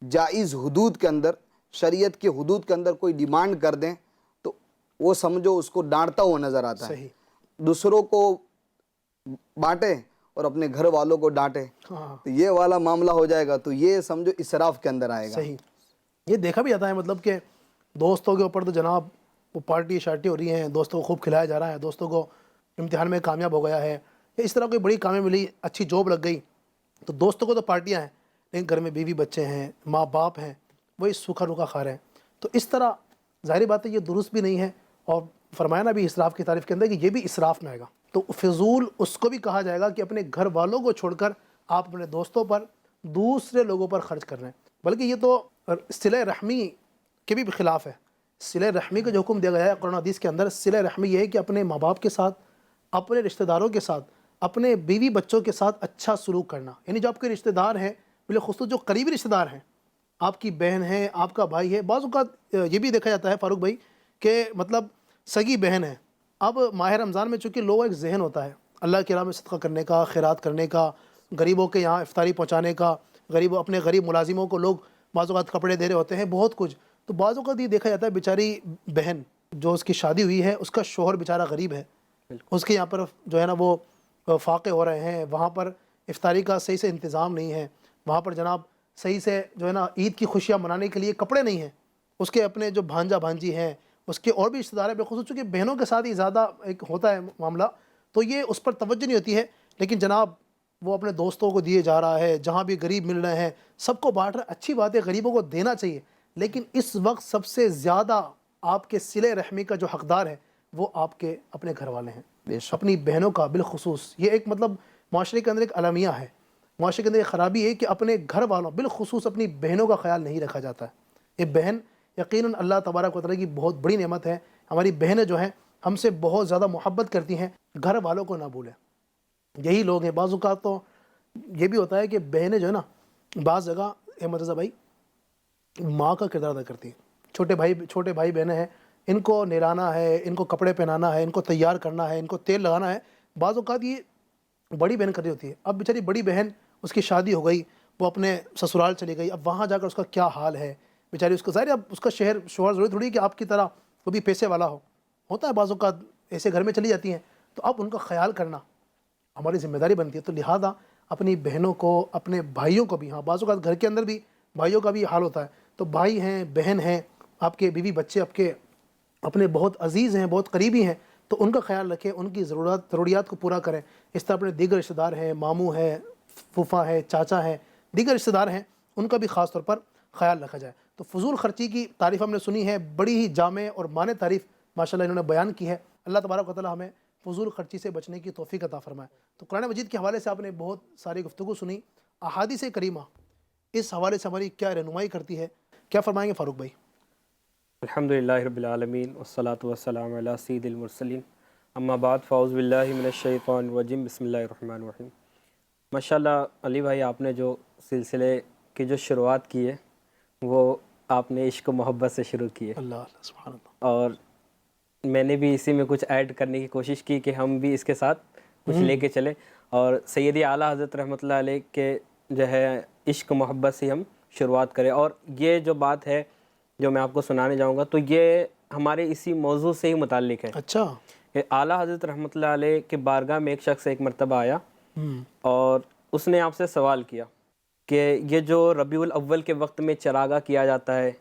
جائز حدود کے اندر، شریعت کی حدود کے اندر کوئی ڈیمانڈ کر دیں تو وہ سمجھو اس کو ڈانٹتا ہوا نظر آتا ہے، دوسروں کو بانٹے اور اپنے گھر والوں کو ڈانٹے، تو یہ والا معاملہ ہو جائے گا، تو یہ سمجھو اسراف کے اندر آئے گا۔ صحیح۔ یہ دیکھا بھی جاتا ہے، مطلب کہ دوستوں کے اوپر تو جناب وہ پارٹی شارٹی ہو رہی ہیں، دوستوں کو خوب کھلایا جا رہا ہے، دوستوں کو امتحان میں کامیاب ہو گیا ہے، یا اس طرح کوئی بڑی کامیاب ملی، اچھی جاب لگ گئی، تو دوستوں کو تو پارٹیاں ہیں، لیکن گھر میں بیوی بچے ہیں، ماں باپ ہیں، وہی سوکھا روکھا کھا رہے ہیں۔ تو اس طرح ظاہری بات ہے یہ درست بھی نہیں ہے، اور فرمایا نا بھی اسراف کی تعریف کے اندر کہ یہ بھی اسراف میں آئے گا۔ تو فضول اس کو بھی کہا جائے گا کہ اپنے گھر والوں کو چھوڑ کر آپ اپنے دوستوں پر، دوسرے لوگوں پر خرچ کر رہے ہیں، بلکہ یہ تو صلہ رحمی کے بھی خلاف ہے۔ صلہ رحمی کا جو حکم دیا گیا ہے قرآن حدیث کے اندر، صلہ رحمی یہ ہے کہ اپنے ماں باپ کے ساتھ، اپنے رشتہ داروں کے ساتھ، اپنے بیوی بچوں کے ساتھ اچھا سلوک کرنا۔ یعنی جو آپ کے رشتہ دار ہیں، بالخصوص جو قریبی رشتہ دار ہیں، آپ کی بہن ہے، آپ کا بھائی ہے، بعض اوقات یہ بھی دیکھا جاتا ہے فاروق بھائی کہ مطلب سگی بہن ہے۔ اب ماہ رمضان میں چونکہ لوگوں ایک ذہن ہوتا ہے اللہ کی راہ میں صدقہ کرنے کا، خیرات کرنے کا، غریبوں کے یہاں افطاری پہنچانے کا، اپنے غریب ملازموں کو لوگ بعض اوقات کپڑے دے رہے ہوتے ہیں، بہت کچھ۔ تو بعض اوقات یہ دیکھا جاتا ہے بیچاری بہن جو اس کی شادی ہوئی ہے، اس کا شوہر بیچارہ غریب ہے، اس کے یہاں پر جو ہے نا وہ فاقے ہو رہے ہیں، وہاں پر افطاری کا صحیح سے انتظام نہیں ہے، وہاں پر جناب صحیح سے جو ہے نا عید کی خوشیاں منانے کے لیے کپڑے نہیں ہیں، اس کے اپنے جو بھانجا بھانجی ہیں، اس کے اور بھی رشتہ دار ہیں، بالخصوص چونکہ بہنوں کے ساتھ ہی زیادہ ایک ہوتا ہے معاملہ، تو یہ اس پر توجہ نہیں ہوتی ہے، لیکن جناب وہ اپنے دوستوں کو دیے جا رہا ہے، جہاں بھی غریب مل رہے ہیں سب کو بانٹ رہا ہے۔ اچھی بات ہے، غریبوں کو دینا چاہیے، لیکن اس وقت سب سے زیادہ آپ کے صلہ رحمی کا جو حقدار ہے وہ آپ کے اپنے گھر والے ہیں، اپنی بہنوں کا بالخصوص۔ یہ ایک مطلب معاشرے کے اندر ایک المیہ ہے، معاشرے کے اندر ایک خرابی ہے کہ اپنے گھر والوں بالخصوص اپنی بہنوں کا خیال نہیں رکھا جاتا ہے۔ یہ بہن یقیناً اللہ تبارک و تعالیٰ کی بہت بڑی نعمت ہے۔ ہماری بہنیں جو ہیں ہم سے بہت زیادہ محبت کرتی ہیں، گھر والوں کو نہ بھولیں۔ یہی لوگ ہیں، بعض اوقات تو یہ بھی ہوتا ہے کہ بہنیں جو ہے نا بعض جگہ احمد رضا بھائی ماں کا کردار ادا کرتی ہیں، چھوٹے بھائی بہنیں ہیں، ان کو نہلانا ہے، ان کو کپڑے پہنانا ہے، ان کو تیار کرنا ہے، ان کو تیل لگانا ہے، بعض اوقات یہ بڑی بہن کر رہی ہوتی ہے. اب بیچاری بڑی بہن، اس کی شادی ہو گئی، وہ اپنے سسرال چلی گئی، اب وہاں جا کر اس کا کیا حال ہے بیچاری. اس کو ظاہر ہے اب اس کا شوہر ضروری تھوڑی کہ آپ کی طرح وہ بھی پیسے والا ہوتا ہے بعض اوقات ایسے گھر میں چلی جاتی ہیں، تو اب ان کا خیال کرنا ہماری ذمہ داری بنتی ہے. تو لہٰذا اپنی بہنوں کو، اپنے بھائیوں کو بھی، ہاں بعض اوقات گھر کے اندر بھی بھائیوں کا بھی حال ہوتا ہے، تو بھائی ہیں، بہن ہیں، آپ کے بیوی بچے آپ کے اپنے بہت عزیز ہیں، بہت قریبی ہیں، تو ان کا خیال رکھیں، ان کی ضروریات کو پورا کریں. اس طرح اپنے دیگر رشتہ دار ہیں، ماموں ہیں، پھوپھا ہے، چاچا ہیں، دیگر رشتہ دار ہیں، ان کا بھی خاص طور پر خیال رکھا جائے. تو فضول خرچی کی تعریف ہم نے سنی ہے، بڑی ہی جامع اور معنی تعریف ماشاءاللہ انہوں نے بیان کی ہے. اللہ تبارک و تعالی ہمیں فضول خرچی سے بچنے کی توفیق عطا فرمائے. تو قرآن مجید کے حوالے سے آپ نے بہت ساری گفتگو سنی. احادیث کریمہ اس حوالے سے ہماری کیا رہنمائی کرتی ہے، کیا فرمائیں گے فاروق بھائی؟ الحمدللہ رب العالمین والصلاة والسلام علی سید المرسلین، اما بعد فاعوذ باللہ من الشیطان الرجیم، بسم اللہ الرحمن الرحیم. ماشاءاللہ علی بھائی، آپ نے جو سلسلے کی جو شروعات کی ہے وہ آپ نے عشق و محبت سے شروع کی ہے، اللہ اللہ سبحان اللہ. اور میں نے بھی اسی میں کچھ ایڈ کرنے کی کوشش کی کہ ہم بھی اس کے ساتھ کچھ لے کے چلیں، اور سیدی اعلیٰ حضرت رحمۃ اللہ علیہ کے جو ہے عشق و محبت سے ہم شروعات کریں. اور یہ جو بات ہے جو میں آپ کو سنانے جاؤں گا تو یہ ہمارے اسی موضوع سے ہی متعلق ہے. اچھا. کہ اعلیٰ حضرت رحمۃ اللہ علیہ کے بارگاہ میں ایک شخص ایک مرتبہ آیا اور اس نے آپ سے سوال کیا کہ یہ جو ربیع الاول کے وقت میں چراغاں کیا جاتا ہے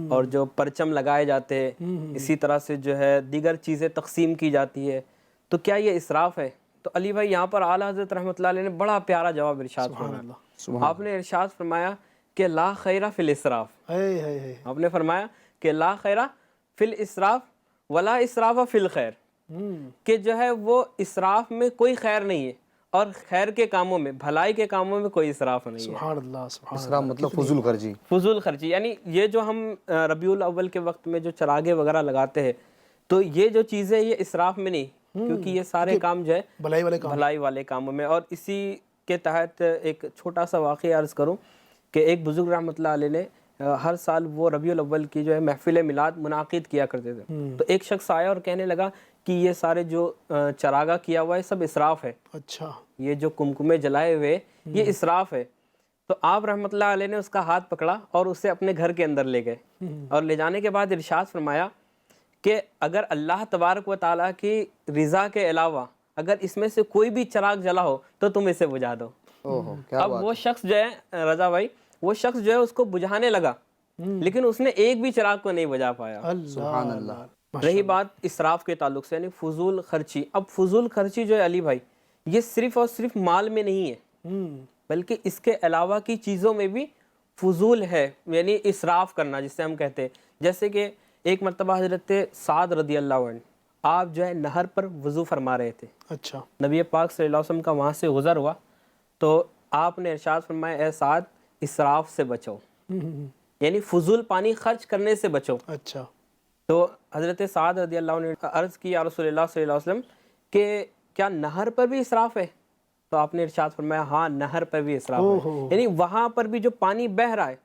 اور جو پرچم لگائے جاتے ہیں، اسی طرح سے جو ہے دیگر چیزیں تقسیم کی جاتی ہے، تو کیا یہ اسراف ہے؟ تو علی بھائی یہاں پر اعلیٰ حضرت رحمۃ اللہ علیہ نے بڑا پیارا جواب ارشاد فرمایا. آپ نے ارشاد فرمایا کہ لا خیر فی الاسراف. آپ نے فرمایا کہ لا خیر فی الاسراف ولا اسراف فی الخیر، کہ جو ہے وہ اسراف میں کوئی خیر نہیں ہے اور خیر کے کاموں میں، بھلائی کے کاموں میں کوئی اسراف نہیں ہے. سبحان اللہ سبحان اللہ. اسراف مطلب فضول خرچی. فضول خرچی یعنی یہ جو ہم ربیع الاول کے وقت میں جو چراغے وغیرہ لگاتے ہیں، تو یہ جو چیزیں یہ اسراف میں نہیں، کیونکہ یہ سارے کام جو ہے بھلائی والے کاموں میں. اور اسی کے تحت ایک چھوٹا سا واقعہ عرض کروں کہ ایک بزرگ رحمۃ اللہ علیہ نے ہر سال وہ ربیع الاول کی جو ہے محفل میلاد منعقد کیا کرتے تھے. تو ایک شخص آیا اور کہنے لگا کہ یہ سارے جو چراغا کیا ہوا ہے سب اسراف ہے. اچھا. یہ جو کمکمے جلائے ہوئے یہ اسراف ہے. تو آپ رحمۃ اللہ علیہ نے اس کا ہاتھ پکڑا اور اسے اپنے گھر کے اندر لے گئے، اور لے جانے کے بعد ارشاد فرمایا کہ اگر اللہ تبارک و تعالیٰ کی رضا کے علاوہ اگر اس میں سے کوئی بھی چراغ جلا ہو تو تم اسے بجھا دو. اب وہ شخص جو ہے رضا بھائی، وہ شخص جو ہے اس کو بجھانے لگا، لیکن اس نے ایک بھی چراغ کو نہیں بجھا پایا. سبحان اللہ. رہی بات اسراف کے تعلق سے، یعنی فضول خرچی. اب فضول خرچی جو ہے علی بھائی، یہ صرف اور صرف مال میں نہیں ہے، بلکہ اس کے علاوہ کی چیزوں میں بھی فضول ہے، یعنی اسراف کرنا جسے ہم کہتے ہیں. جیسے کہ ایک مرتبہ حضرت سعد رضی اللہ عنہ آپ جو ہے نہر پر وضو فرما رہے تھے. اچھا. نبی پاک صلی اللہ علیہ وسلم کا وہاں سے گزر ہوا تو آپ نے ارشاد فرمایا اے سعد اسراف سے بچو، یعنی فضول پانی خرچ کرنے سے بچو. اچھا. تو حضرت سعد رضی اللہ عنہ نے عرض کی یا رسول اللہ صلی اللہ علیہ وسلم کہ کیا نہر پر بھی اسراف ہے؟ تو آپ نے ارشاد فرمایا ہاں نہر پر بھی اسراف ہے، یعنی وہاں پر بھی جو پانی بہہ رہا ہے،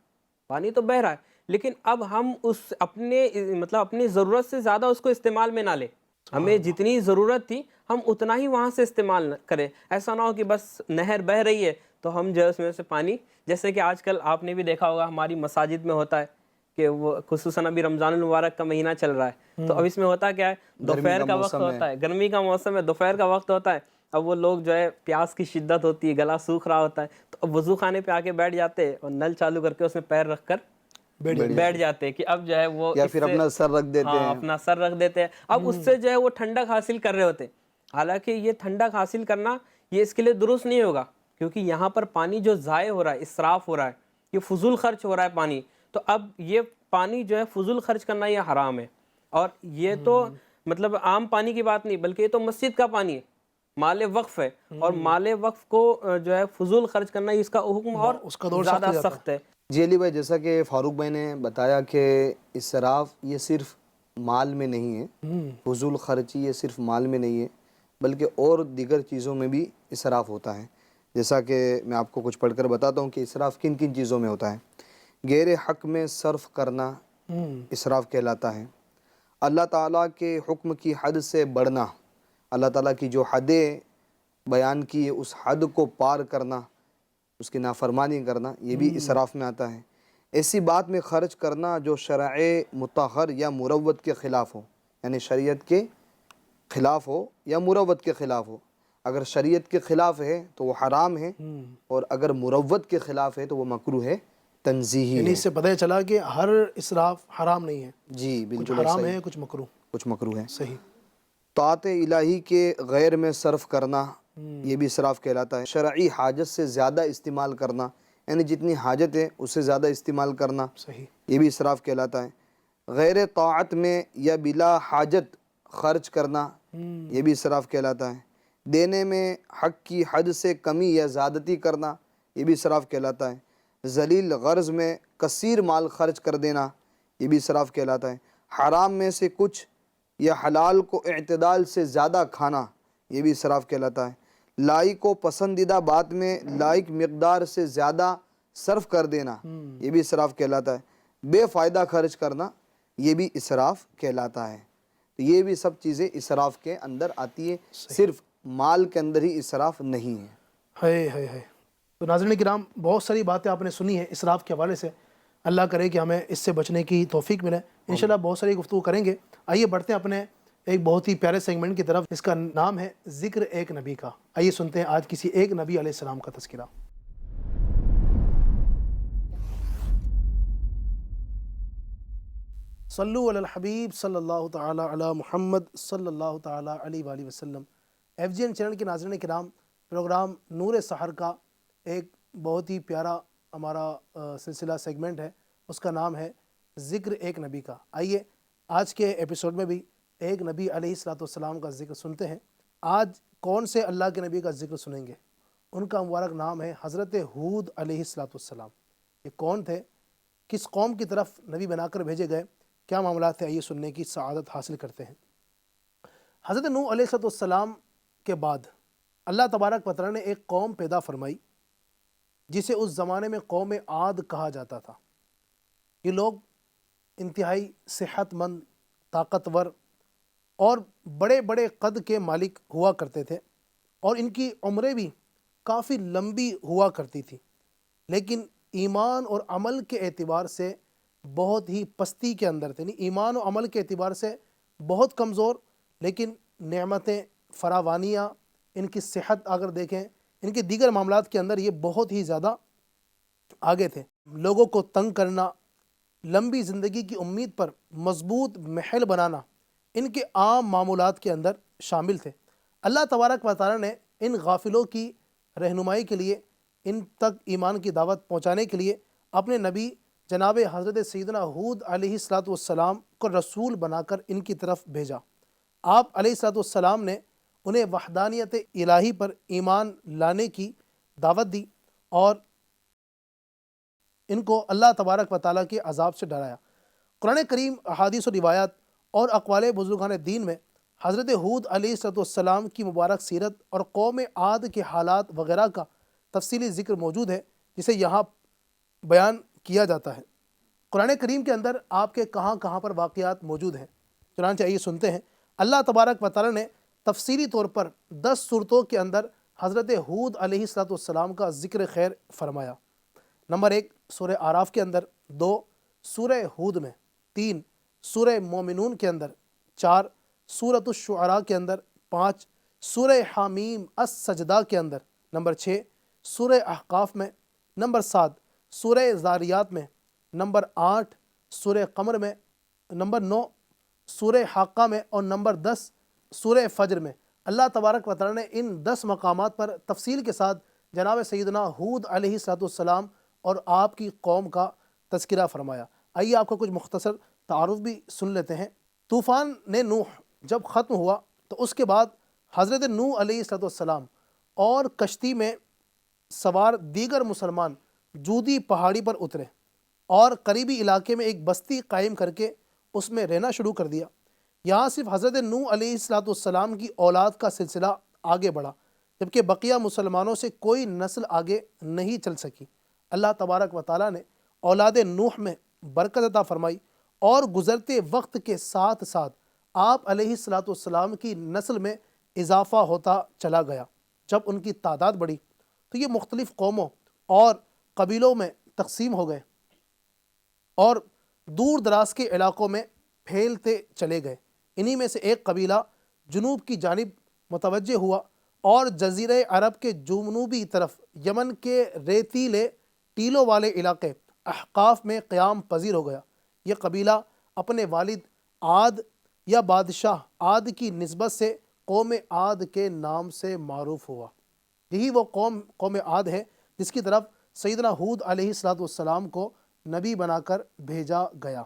پانی تو بہہ رہا ہے، لیکن اب ہم اس اپنی ضرورت سے زیادہ اس کو استعمال میں نہ لیں. ہمیں جتنی ضرورت تھی ہم اتنا ہی وہاں سے استعمال کریں. ایسا نہ ہو کہ بس نہر بہہ رہی ہے تو ہم جو ہے اس میں سے پانی، جیسے کہ آج کل آپ نے بھی دیکھا ہوگا ہماری مساجد میں ہوتا ہے کہ وہ خصوصاً ابھی رمضان المبارک کا مہینہ چل رہا ہے، تو اب اس میں ہوتا کیا ہے، دوپہر کا وقت ہوتا ہے، گرمی کا موسم ہے، دوپہر کا وقت ہوتا ہے. اب وہ لوگ جو ہے پیاس کی شدت ہوتی ہے، گلا سوکھ رہا ہوتا ہے، تو اب وضو خانے پہ آ کے بیٹھ جاتے ہیں اور نل چالو کر کے اس میں پیر رکھ کر بیٹھ جاتے ہیں کہ اب جو ہے وہ یا پھر اپنا سر رکھ دیتے ہیں. اپنا سر رکھ دیتے ہیں. اب اس سے جو ہے وہ ٹھنڈک حاصل کر رہے ہوتے ہیں. حالانکہ یہ ٹھنڈک حاصل کرنا یہ اس کے لیے درست نہیں ہوگا، کیونکہ یہاں پر پانی جو ضائع ہو رہا ہے، اسراف ہو رہا ہے، یہ فضول خرچ ہو رہا ہے پانی. تو اب یہ پانی جو ہے فضول خرچ کرنا یہ حرام ہے. اور یہ تو مطلب عام پانی کی بات نہیں، بلکہ یہ تو مسجد کا پانی ہے، مال وقف ہے، اور مال وقف کو جو ہے فضول خرچ کرنا اس کا حکم اور زیادہ سخت ہے. جی علی بھائی، جیسا کہ فاروق بھائی نے بتایا کہ اسراف یہ صرف مال میں نہیں ہے، فضول خرچی یہ صرف مال میں نہیں ہے بلکہ اور دیگر چیزوں میں بھی اسراف ہوتا ہے. جیسا کہ میں آپ کو کچھ پڑھ کر بتاتا ہوں کہ اسراف کن کن چیزوں میں ہوتا ہے. غیر حق میں صرف کرنا اسراف کہلاتا ہے۔ اللہ تعالیٰ کے حکم کی حد سے بڑھنا، اللہ تعالیٰ کی جو حدیں بیان کی اس حد کو پار کرنا، اس کی نافرمانی کرنا، یہ بھی اسراف میں آتا ہے۔ ایسی بات میں خرچ کرنا جو شرع مطہر یا مروت کے خلاف ہو، یعنی شریعت کے خلاف ہو یا مروت کے خلاف ہو۔ اگر شریعت کے خلاف ہے تو وہ حرام ہے، اور اگر مروت کے خلاف ہے تو وہ مکروہ ہے، تنزیہی یعنی ہے۔ اس سے پتہ چلا کہ ہر اسراف حرام نہیں ہے، جی کچھ بالکل حرام ایسا ہی، ہے کچھ مکروہ۔ کچھ مکروہ ہے۔ صحیح۔ طاعت الہی کے غیر میں صرف کرنا، یہ بھی اسراف کہلاتا ہے۔ شرعی حاجت سے زیادہ استعمال کرنا، یعنی جتنی حاجت ہے اس سے زیادہ استعمال کرنا، صحیح۔ یہ بھی اسراف کہلاتا ہے۔ غیر طاعت میں یا بلا حاجت خرچ کرنا، یہ بھی اسراف کہلاتا ہے۔ دینے میں حق کی حد سے کمی یا زیادتی کرنا، یہ بھی اسراف کہلاتا ہے۔ ذلیل غرض میں کثیر مال خرچ کر دینا، یہ بھی اسراف کہلاتا ہے۔ حرام میں سے کچھ یا حلال کو اعتدال سے زیادہ کھانا، یہ بھی اسراف کہلاتا ہے۔ لائق و پسندیدہ بات میں لائق مقدار سے زیادہ صرف کر دینا، یہ بھی اسراف کہلاتا ہے۔ بے فائدہ خرچ کرنا، یہ بھی اسراف کہلاتا ہے۔ تو یہ بھی سب چیزیں اسراف کے اندر آتی ہے، صرف مال کے اندر ہی اسراف نہیں ہے۔ ہے۔ تو ناظرین کرام، بہت ساری باتیں آپ نے سنی ہیں اسراف کے حوالے سے۔ اللہ کرے کہ ہمیں اس سے بچنے کی توفیق ملے۔ انشاءاللہ بہت ساری گفتگو کریں گے۔ آئیے بڑھتے ہیں اپنے ایک بہت ہی پیارے سیگمنٹ کی طرف، اس کا نام ہے ذکر ایک نبی کا۔ آئیے سنتے ہیں آج کسی ایک نبی علیہ السلام کا تذکرہ۔ صلو علی الحبیب صلی اللہ تعالی علی محمد صلی اللہ تعالی علیہ وآلہ وسلم۔ FGN چینل کے ناظرین کرام، پروگرام نور سحر کا ایک بہت ہی پیارا ہمارا سلسلہ سیگمنٹ ہے، اس کا نام ہے ذکر ایک نبی کا۔ آئیے آج کے ایپیسوڈ میں بھی ایک نبی علیہ السلام کا ذکر سنتے ہیں۔ آج کون سے اللہ کے نبی کا ذکر سنیں گے؟ ان کا مبارک نام ہے حضرت ہود علیہ السلام۔ یہ کون تھے؟ کس قوم کی طرف نبی بنا کر بھیجے گئے؟ کیا معاملات تھے؟ آئیے سننے کی سعادت حاصل کرتے ہیں۔ حضرت نوح علیہ السلام کے بعد اللہ تبارک و تعالیٰ نے ایک قوم پیدا فرمائی جسے اس زمانے میں قوم عاد کہا جاتا تھا۔ یہ لوگ انتہائی صحت مند، طاقتور اور بڑے بڑے قد کے مالک ہوا کرتے تھے، اور ان کی عمریں بھی کافی لمبی ہوا کرتی تھی، لیکن ایمان اور عمل کے اعتبار سے بہت ہی پستی کے اندر تھے۔ نہیں، ایمان و عمل کے اعتبار سے بہت کمزور، لیکن نعمتیں، فراوانیاں، ان کی صحت اگر دیکھیں، ان کے دیگر معاملات کے اندر یہ بہت ہی زیادہ آگے تھے۔ لوگوں کو تنگ کرنا، لمبی زندگی کی امید پر مضبوط محل بنانا، ان کے عام معمولات کے اندر شامل تھے۔ اللہ تبارک و تعالیٰ نے ان غافلوں کی رہنمائی کے لیے، ان تک ایمان کی دعوت پہنچانے کے لیے اپنے نبی جناب حضرت سیدنا ہود علیہ السلام کو رسول بنا کر ان کی طرف بھیجا۔ آپ علیہ السلام نے انہیں وحدانیت الہی پر ایمان لانے کی دعوت دی اور ان کو اللہ تبارک و تعالیٰ کے عذاب سے ڈرایا۔ قرآن کریم، احادیث و روایات اور اقوال بزرگان دین میں حضرت ہود علیہ السلام کی مبارک سیرت اور قوم عاد کے حالات وغیرہ کا تفصیلی ذکر موجود ہے، جسے یہاں بیان کیا جاتا ہے۔ قرآن کریم کے اندر آپ کے کہاں کہاں پر واقعات موجود ہیں، چنانچہ آئیے سنتے ہیں۔ اللہ تبارک و تعالیٰ نے تفصیلی طور پر 10 صورتوں کے اندر حضرت ہود علیہ السلام کا ذکر خیر فرمایا۔ نمبر 1 سورہ اعراف کے اندر، 2 سورہ ہود میں، 3 سورہ مومنون کے اندر، 4 سورۃ الشعراء کے اندر، 5 سورہ حامیم السجدہ کے اندر، نمبر 6 سورہ احقاف میں، نمبر 7 سورہ زاریات میں، نمبر 8 سورہ قمر میں، نمبر 9 سورہ حاقہ میں، اور نمبر 10 سورہ فجر میں۔ اللہ تبارک و تعالیٰ نے ان 10 مقامات پر تفصیل کے ساتھ جناب سیدنا ہود علیہ السلام اور آپ کی قوم کا تذکرہ فرمایا۔ آئیے آپ کو کچھ مختصر تعارف بھی سن لیتے ہیں۔ طوفان نوح جب ختم ہوا تو اس کے بعد حضرت نوح علیہ السلام اور کشتی میں سوار دیگر مسلمان جودی پہاڑی پر اترے اور قریبی علاقے میں ایک بستی قائم کر کے اس میں رہنا شروع کر دیا۔ یہاں صرف حضرت نوح علیہ السلام کی اولاد کا سلسلہ آگے بڑھا، جبکہ بقیہ مسلمانوں سے کوئی نسل آگے نہیں چل سکی۔ اللہ تبارک و تعالیٰ نے اولاد نوح میں برکت عطا فرمائی اور گزرتے وقت کے ساتھ ساتھ آپ علیہ الصلاۃ والسلام کی نسل میں اضافہ ہوتا چلا گیا۔ جب ان کی تعداد بڑھی تو یہ مختلف قوموں اور قبیلوں میں تقسیم ہو گئے اور دور دراز کے علاقوں میں پھیلتے چلے گئے۔ انہی میں سے ایک قبیلہ جنوب کی جانب متوجہ ہوا اور جزیرہ عرب کے جنوبی طرف یمن کے ریتیلے ٹیلوں والے علاقے احقاف میں قیام پذیر ہو گیا۔ یہ قبیلہ اپنے والد عاد یا بادشاہ عاد کی نسبت سے قوم عاد کے نام سے معروف ہوا۔ یہی وہ قوم عاد ہے جس کی طرف سیدنا ہود علیہ الصلاۃ والسلام کو نبی بنا کر بھیجا گیا۔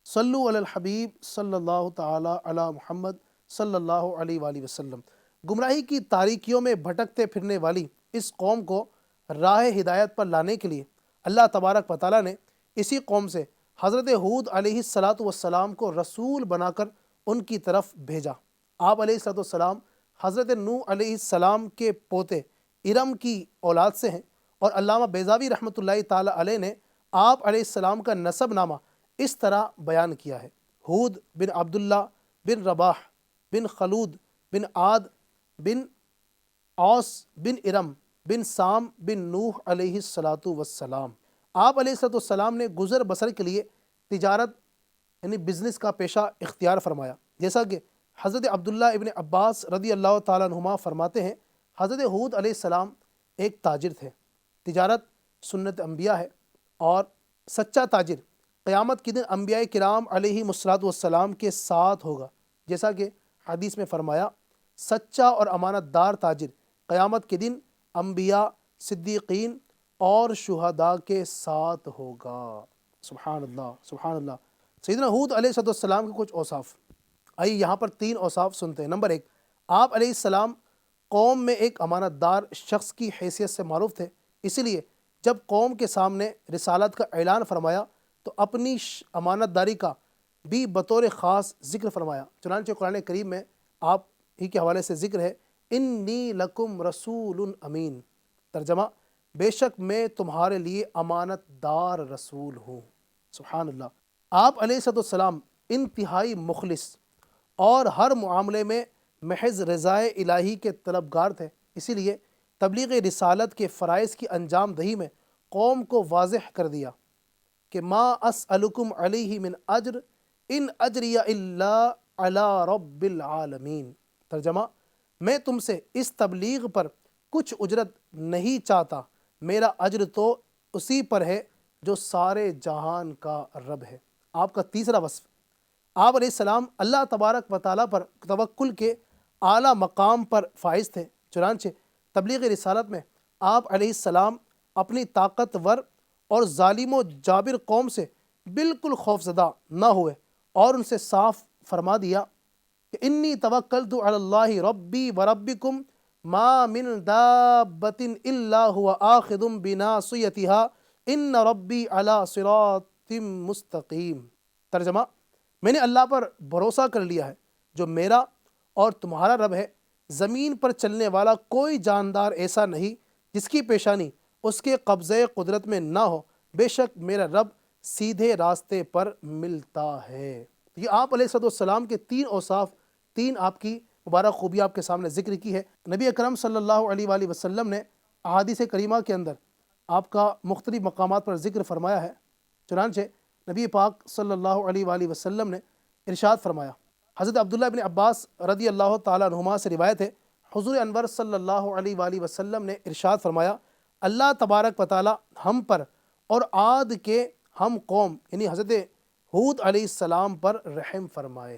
صلو علی الحبیب صلی اللہ تعالی علی محمد صلی اللہ علیہ وآلہ وسلم۔ گمراہی کی تاریکیوں میں بھٹکتے پھرنے والی اس قوم کو راہ ہدایت پر لانے کے لیے اللہ تبارک و تعالیٰ نے اسی قوم سے حضرت ہود علیہ الصلاۃ والسلام کو رسول بنا کر ان کی طرف بھیجا۔ آپ علیہ الصلاۃ والسلام حضرت نوح علیہ السلام کے پوتے ارم کی اولاد سے ہیں، اور علامہ بیضاوی رحمۃ اللہ تعالیٰ علیہ نے آپ علیہ السلام کا نسب نامہ اس طرح بیان کیا ہے: ہود بن عبداللہ بن رباح بن خلود بن عاد بن اوس بن ارم بن سام بن نوح علیہ الصلاۃ والسلام۔ آپ علیہ الصلاۃ والسلام نے گزر بسر کے لیے تجارت یعنی بزنس کا پیشہ اختیار فرمایا، جیسا کہ حضرت عبداللہ ابن عباس رضی اللہ تعالیٰ عنہما فرماتے ہیں، حضرت ہود علیہ السلام ایک تاجر تھے۔ تجارت سنت انبیاء ہے، اور سچا تاجر قیامت کے دن انبیاء کرام علیہ الصلاۃ والسلام کے ساتھ ہوگا، جیسا کہ حدیث میں فرمایا، سچا اور امانت دار تاجر قیامت کے دن انبیاء، صدیقین اور شہداء کے ساتھ ہوگا۔ سبحان اللہ، سبحان اللہ۔ سیدنا ہود علیہ السلام کے کچھ اوصاف، آئیے یہاں پر 3 اوصاف سنتے ہیں۔ نمبر 1، آپ علیہ السلام قوم میں ایک امانت دار شخص کی حیثیت سے معروف تھے، اسی لیے جب قوم کے سامنے رسالت کا اعلان فرمایا تو اپنی امانت داری کا بھی بطور خاص ذکر فرمایا۔ چنانچہ قرآن کریم میں آپ ہی کے حوالے سے ذکر ہے، انی لکم رسول امین، ترجمہ، بے شک میں تمہارے لیے امانت دار رسول ہوں۔ سبحان اللہ۔ آپ علیہ السلام انتہائی مخلص اور ہر معاملے میں محض رضائے الہی کے طلبگار تھے، اسی لیے تبلیغ رسالت کے فرائض کی انجام دہی میں قوم کو واضح کر دیا کہ ما اسألکم علیہ من اجر ان اجری الا علی رب العالمین، ترجمہ، میں تم سے اس تبلیغ پر کچھ اجرت نہیں چاہتا، میرا اجر تو اسی پر ہے جو سارے جہان کا رب ہے۔ آپ کا تیسرا وصف، آپ علیہ السلام اللہ تبارک و تعالیٰ پر توکل کے اعلیٰ مقام پر فائز تھے، چنانچہ تبلیغ رسالت میں آپ علیہ السلام اپنی طاقتور اور ظالم و جابر قوم سے بالکل خوفزدہ نہ ہوئے اور ان سے صاف فرما دیا کہ انی توکلت علی اللہ ربی و ربکم ما من دابۃ الا هو آخذ بناصیتها ان ربی علی صراط مستقیم، ترجمہ، میں نے اللہ پر بھروسہ کر لیا ہے جو میرا اور تمہارا رب ہے، زمین پر چلنے والا کوئی جاندار ایسا نہیں جس کی پیشانی اس کے قبضے قدرت میں نہ ہو، بے شک میرا رب سیدھے راستے پر ملتا ہے۔ یہ آپ علیہ السلام کے 3 اوصاف، 3 آپ کی مبارک خوبی آپ کے سامنے ذکر کی ہے۔ نبی اکرم صلی اللہ علیہ وآلہ وسلم نے احادیث کریمہ کے اندر آپ کا مختلف مقامات پر ذکر فرمایا ہے، چنانچہ نبی پاک صلی اللہ علیہ وآلہ وسلم نے ارشاد فرمایا، حضرت عبداللہ ابن عباس رضی اللہ تعالیٰ عنہما سے روایت ہے، حضور انور صلی اللہ علیہ وآلہ وسلم نے ارشاد فرمایا، اللہ تبارک و تعالیٰ ہم پر اور عاد کے ہم قوم یعنی حضرت ہود علیہ السلام پر رحم فرمائے۔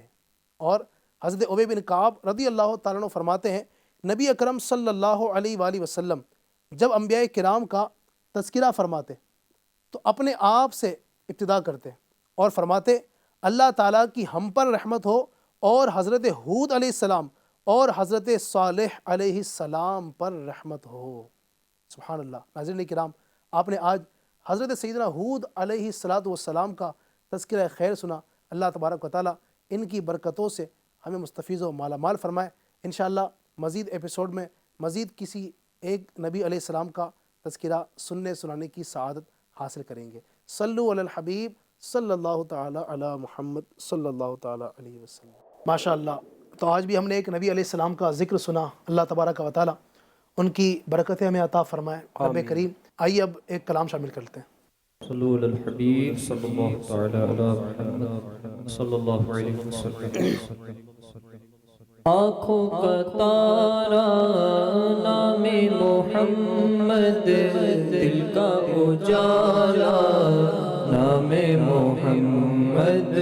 اور حضرت ابی بن کعب رضی اللہ تعالیٰ عنہ فرماتے ہیں، نبی اکرم صلی اللہ علیہ وآلہ وسلم جب انبیاء کرام کا تذکرہ فرماتے تو اپنے آپ سے ابتدا کرتے اور فرماتے، اللہ تعالیٰ کی ہم پر رحمت ہو اور حضرت ہود علیہ السلام اور حضرت صالح علیہ السلام پر رحمت ہو۔ سبحان اللہ۔ ناظرین کرام، آپ نے آج حضرت سیدنا ہود علیہ السلام کا تذکرہ خیر سنا۔ اللہ تبارک و تعالیٰ ان کی برکتوں سے ہمیں مستفیض و مالا مال فرمائے۔ انشاءاللہ مزید ایپیسوڈ میں مزید کسی ایک نبی علیہ السلام کا تذکرہ سننے سنانے کی سعادت حاصل کریں گے۔ صلو علی الحبیب صلی اللہ تعالیٰ علی محمد صلی اللہ تعالیٰ علیہ وسلم۔ ماشاء اللہ، تو آج بھی ہم نے ایک نبی علیہ السلام کا ذکر سنا، اللہ تبارک و تعالیٰ ان کی برکتیں ہمیں عطا فرمائے رب کریم۔ آئیے اب ایک کلام شامل کرتے ہیں۔ صلو علی الحبیب صلی اللہ تعالی علی محمد صلی اللہ علیہ وسلم۔ آنکھوں کا تارا نام محمد، دل کا اجالا نام محمد،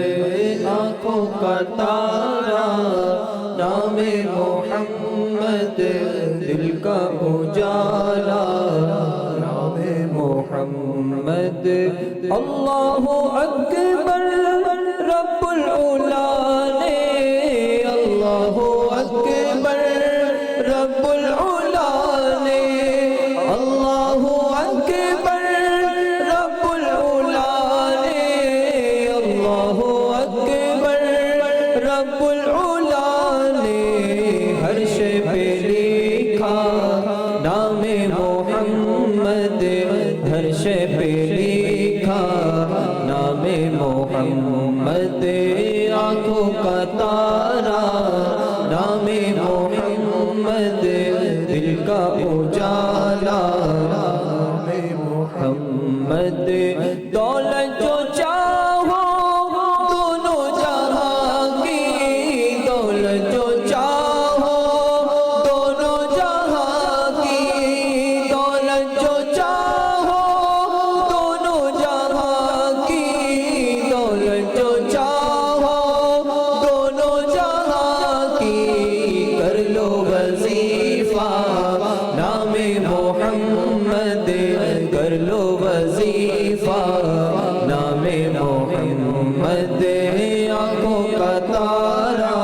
آنکھوں کا تارا نام محمد، دل کا اجالا نام محمد۔ اللہ اکبر رب العلا نے، اللہ اکبر رب العلا نے، اللہ اکبر رب العلا نے، اللہ اکبر رب العلا نے، ہر شے پہ لکھا نام محمد، ہر شے پہ لکھا نام محمد، آنکھوں کا تارا نام محمد، دل کا اجالا نام محمد، دولت جو چاہو دونوں جہاں کی، دولت جو چاہو دونوں جہاں کی، دولت جو چاہو دونوں جہاں کی، دولت جو چاہو دونوں جہاں کی، کر لو وظیفہ نام محمد، کر لو وظیفہ نام محمد، آنکھوں کا تارا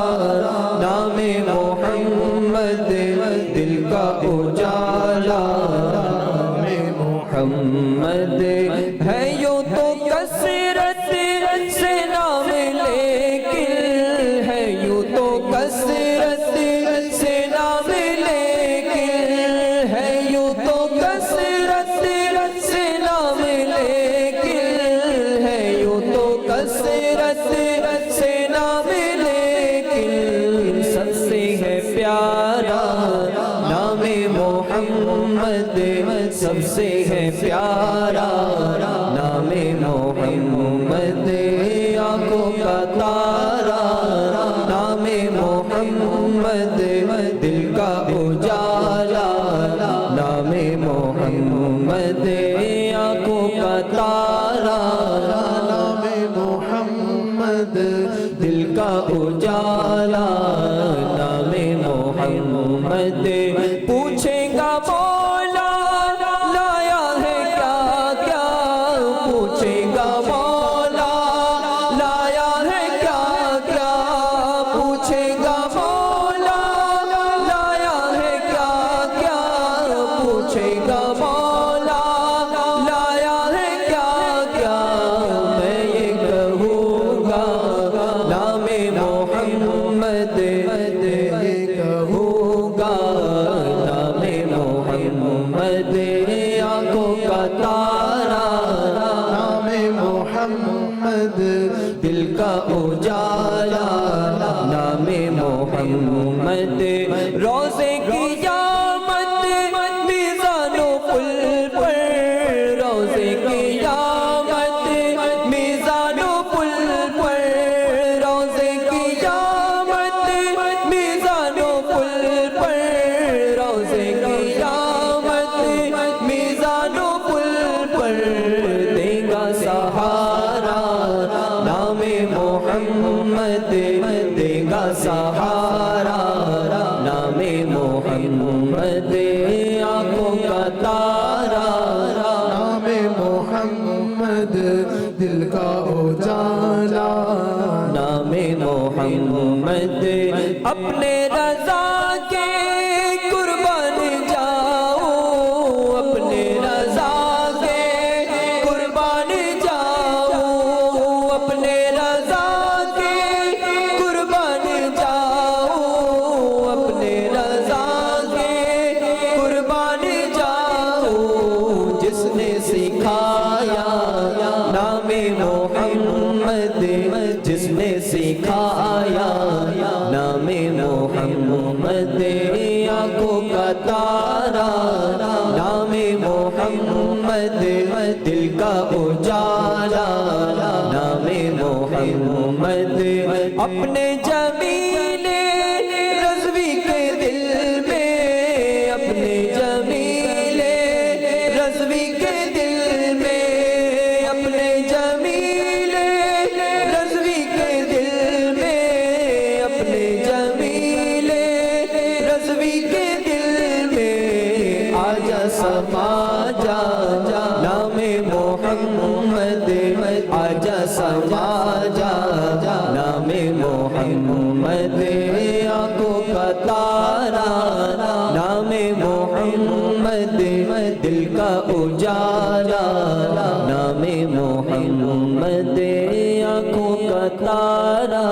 نام محمد، دل کا اجالا نام محمد، ہے یوں تو کثرت سے نام لیکن، ہے یوں تو کثرت سے نام لیکن، ہے یوں تو کثرت سے نام لیکن، ہے یوں تو کثرت سے نام لیکن، سب سے ہے پیارا نام محمد، سب سے ہے پیارا نام محمد، آنکھوں کا تارا نام محمد، دل کا اجالا نام محمد، آنکھوں کا تارا نام محمد، دل کا اجالا نام محمد، پوچھے گا مولا لایا ہے کیا کیا، پوچھے گا مولا لایا ہے کیا کیا، پوچھے گا مولا لایا ہے کیا کیا، پوچھے گا مولا لایا ہے کیا کیا، میں یہ کہوں گا نام محمد، یہ کہوں گا نام محمد، آنکھوں کا تارا نام محمد، دل کا اجالا نام محمد، روزے قیامت میزان و پل پر، روزے قیامت میزان و پل پر، روزے قیامت میزان و پل پر، روزے قیامت میزان و پل پر، دے گا سہارا نام محمد، دے گا سہارا نام محمد، آنکھوں کا تارا نام محمد، دل کا اجالا نام محمد، اپنے رضا کے قربان جاؤ، اپنے رضا کے قربان جاؤ، اپنے رضا کے قربان جاؤ، اپنے رضا کے قربان جاؤ، کا تارا نام محمد دل کا اجالا نام محمد اپنے جمیل رضوی کے دل میں اپنے جمیل رضوی کے دل میں اپنے جمیل رضوی کے دل میں اپنے جمیل رضوی کے دل میں آجا سما جا نام محمد آجا سما جا نام محمد آنکھوں کا تارا نام محمد دل کا اجالا نام محمد آنکھوں کا تارا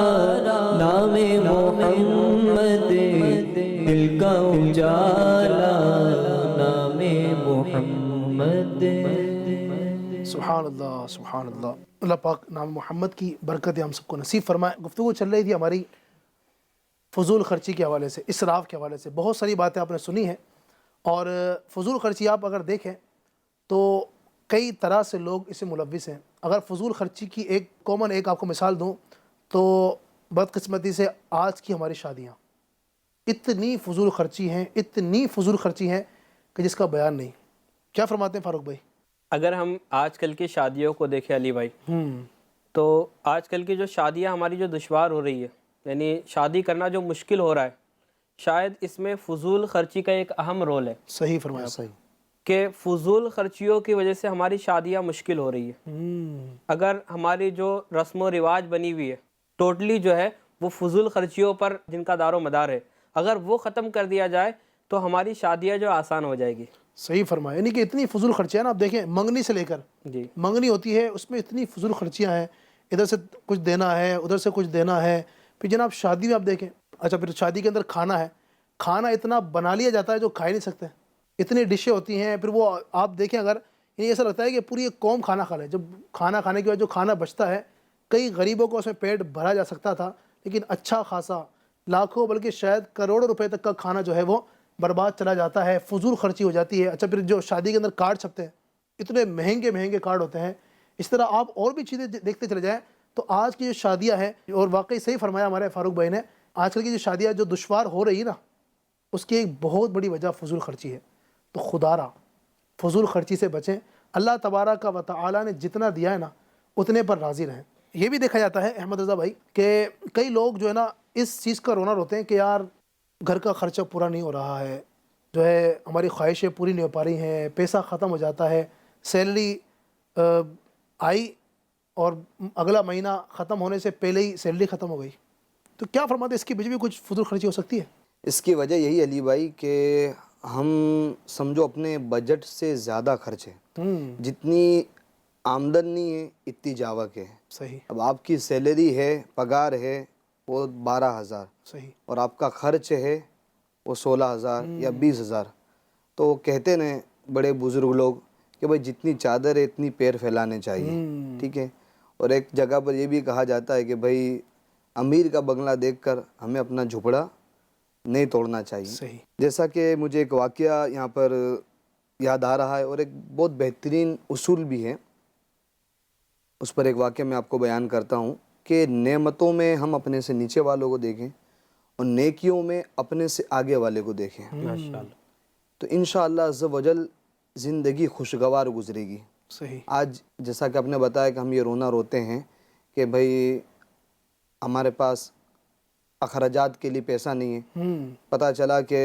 نام محمد دل کا اجالا نام محمد. سبحان اللہ سبحان اللہ. اللہ پاک نام محمد کی برکت ہم سب کو نصیب فرمائے. گفتگو چل رہی تھی ہماری فضول خرچی کے حوالے سے، اسراف کے حوالے سے. بہت ساری باتیں آپ نے سنی ہیں، اور فضول خرچی آپ اگر دیکھیں تو کئی طرح سے لوگ اسے ملوث ہیں. اگر فضول خرچی کی ایک کامن ایک آپ کو مثال دوں تو بدقسمتی سے آج کی ہماری شادیاں اتنی فضول خرچی ہیں، اتنی فضول خرچی ہیں کہ جس کا بیان نہیں. کیا فرماتے ہیں فاروق بھائی؟ اگر ہم آج کل کی شادیوں کو دیکھیں علی بھائی، تو آج کل کی جو شادیاں ہماری جو دشوار ہو رہی ہے، یعنی شادی کرنا جو مشکل ہو رہا ہے، شاید اس میں فضول خرچی کا ایک اہم رول ہے. صحیح فرمایا. صحیح کہ فضول خرچیوں کی وجہ سے ہماری شادیاں مشکل ہو رہی ہے. اگر ہماری جو رسم و رواج بنی ہوئی ہے ٹوٹلی جو ہے وہ فضول خرچیوں پر جن کا دار و مدار ہے، اگر وہ ختم کر دیا جائے تو ہماری شادیاں جو آسان ہو جائے گی. صحیح فرمایا. یعنی کہ اتنی فضول خرچیاں نا، آپ دیکھیں منگنی سے لے کر جی منگنی ہوتی ہے، اس میں اتنی فضول خرچیاں ہیں. ادھر سے کچھ دینا ہے، ادھر سے کچھ دینا ہے. پھر جناب شادی میں آپ دیکھیں، اچھا پھر شادی کے اندر کھانا ہے، کھانا اتنا بنا لیا جاتا ہے جو کھا ہی نہیں سکتے. اتنی ڈشیں ہوتی ہیں. پھر وہ آپ دیکھیں، اگر یعنی ایسا لگتا ہے کہ پوری ایک قوم کھانا کھا لے. جب کھانا کھانے کے بعد جو کھانا بچتا ہے، کئی غریبوں کو اس میں پیٹ بھرا جا سکتا تھا، لیکن اچھا خاصا لاکھوں بلکہ شاید کروڑوں روپے تک کا کھانا جو ہے وہ برباد چلا جاتا ہے، فضول خرچی ہو جاتی ہے. اچھا پھر جو شادی کے اندر کارڈ چھپتے ہیں، اتنے مہنگے مہنگے کارڈ ہوتے ہیں. اس طرح آپ اور بھی چیزیں دیکھتے چلے جائیں تو آج کی جو شادیاں ہیں، اور واقعی صحیح فرمایا ہمارے فاروق بھائی نے، آج کل کی جو شادیاں جو دشوار ہو رہی ہے نا، اس کی ایک بہت بڑی وجہ فضول خرچی ہے. تو خدا را فضول خرچی سے بچیں. اللہ تبارک و تعالی نے جتنا دیا ہے نا اتنے پر راضی رہیں. یہ بھی دیکھا جاتا ہے احمد رضا بھائی کہ کئی لوگ جو ہے نا اس چیز کا رونا روتے ہیں کہ یار گھر کا خرچہ پورا نہیں ہو رہا ہے، جو ہے ہماری خواہشیں پوری نہیں ہو پا رہی ہیں، پیسہ ختم ہو جاتا ہے، سیلری آئی اور اگلا مہینہ ختم ہونے سے پہلے ہی سیلری ختم ہو گئی. تو کیا فرماتے ہیں، اس کے بیچ بھی کچھ فضول خرچی ہو سکتی ہے؟ اس کی وجہ یہی علی بھائی کہ ہم سمجھو اپنے بجٹ سے زیادہ خرچ ہے. جتنی آمدن نہیں ہے اتنی جاوک ہے. صحیح. اب آپ کی سیلری ہے، پگار ہے وہ 12,000، صحیح. اور آپ کا خرچ ہے وہ 16,000 یا 20,000. تو کہتے ہیں بڑے بزرگ لوگ کہ بھائی جتنی چادر ہے اتنی پیر پھیلانے چاہیے. ٹھیک ہے. اور ایک جگہ پر یہ بھی کہا جاتا ہے کہ بھائی امیر کا بنگلہ دیکھ کر ہمیں اپنا جھپڑا نہیں توڑنا چاہیے. صحیح. جیسا کہ مجھے ایک واقعہ یہاں پر یاد آ رہا ہے، اور ایک بہت بہترین اصول بھی ہے. اس پر ایک واقعہ میں آپ کو بیان کرتا ہوں کہ نعمتوں میں ہم اپنے سے نیچے والوں کو دیکھیں اور نیکیوں میں اپنے سے آگے والے کو دیکھیں، ماشاءاللہ. تو انشاءاللہ عز و جل زندگی خوشگوار گزرے گی. صحیح. آج جیسا کہ آپ نے بتایا کہ ہم یہ رونا روتے ہیں کہ بھئی ہمارے پاس اخراجات کے لیے پیسہ نہیں ہے. پتہ چلا کہ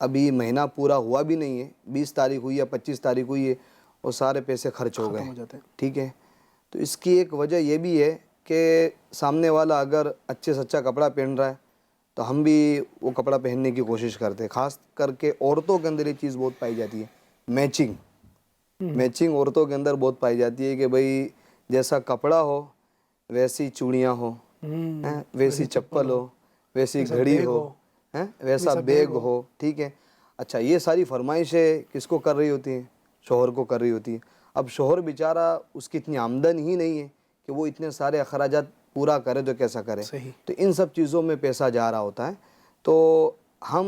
ابھی مہینہ پورا ہوا بھی نہیں ہے، 20 تاریخ ہوئی ہے، 25 تاریخ ہوئی ہے، اور سارے پیسے خرچ ہو گئے. ٹھیک ہے. تو اس کی ایک وجہ یہ بھی ہے کہ سامنے والا اگر اچھے سے اچھا کپڑا پہن رہا ہے تو ہم بھی وہ کپڑا پہننے کی کوشش کرتے ہیں. خاص کر کے عورتوں کے اندر یہ چیز بہت پائی جاتی ہے، میچنگ. میچنگ عورتوں کے اندر بہت پائی جاتی ہے کہ بھئی جیسا کپڑا ہو ویسی چوڑیاں ہو، ویسی چپل ہو، ویسی گھڑی ہو، ویسا بیگ ہو. ٹھیک ہے. اچھا یہ ساری فرمائشیں کس کو کر رہی ہوتی ہیں؟ شوہر کو کر رہی ہوتی ہیں. اب شوہر بیچارہ اس کی اتنی آمدن ہی نہیں ہے کہ وہ اتنے سارے اخراجات پورا کرے تو کیسا کرے. صحیح. تو ان سب چیزوں میں پیسہ جا رہا ہوتا ہے. تو ہم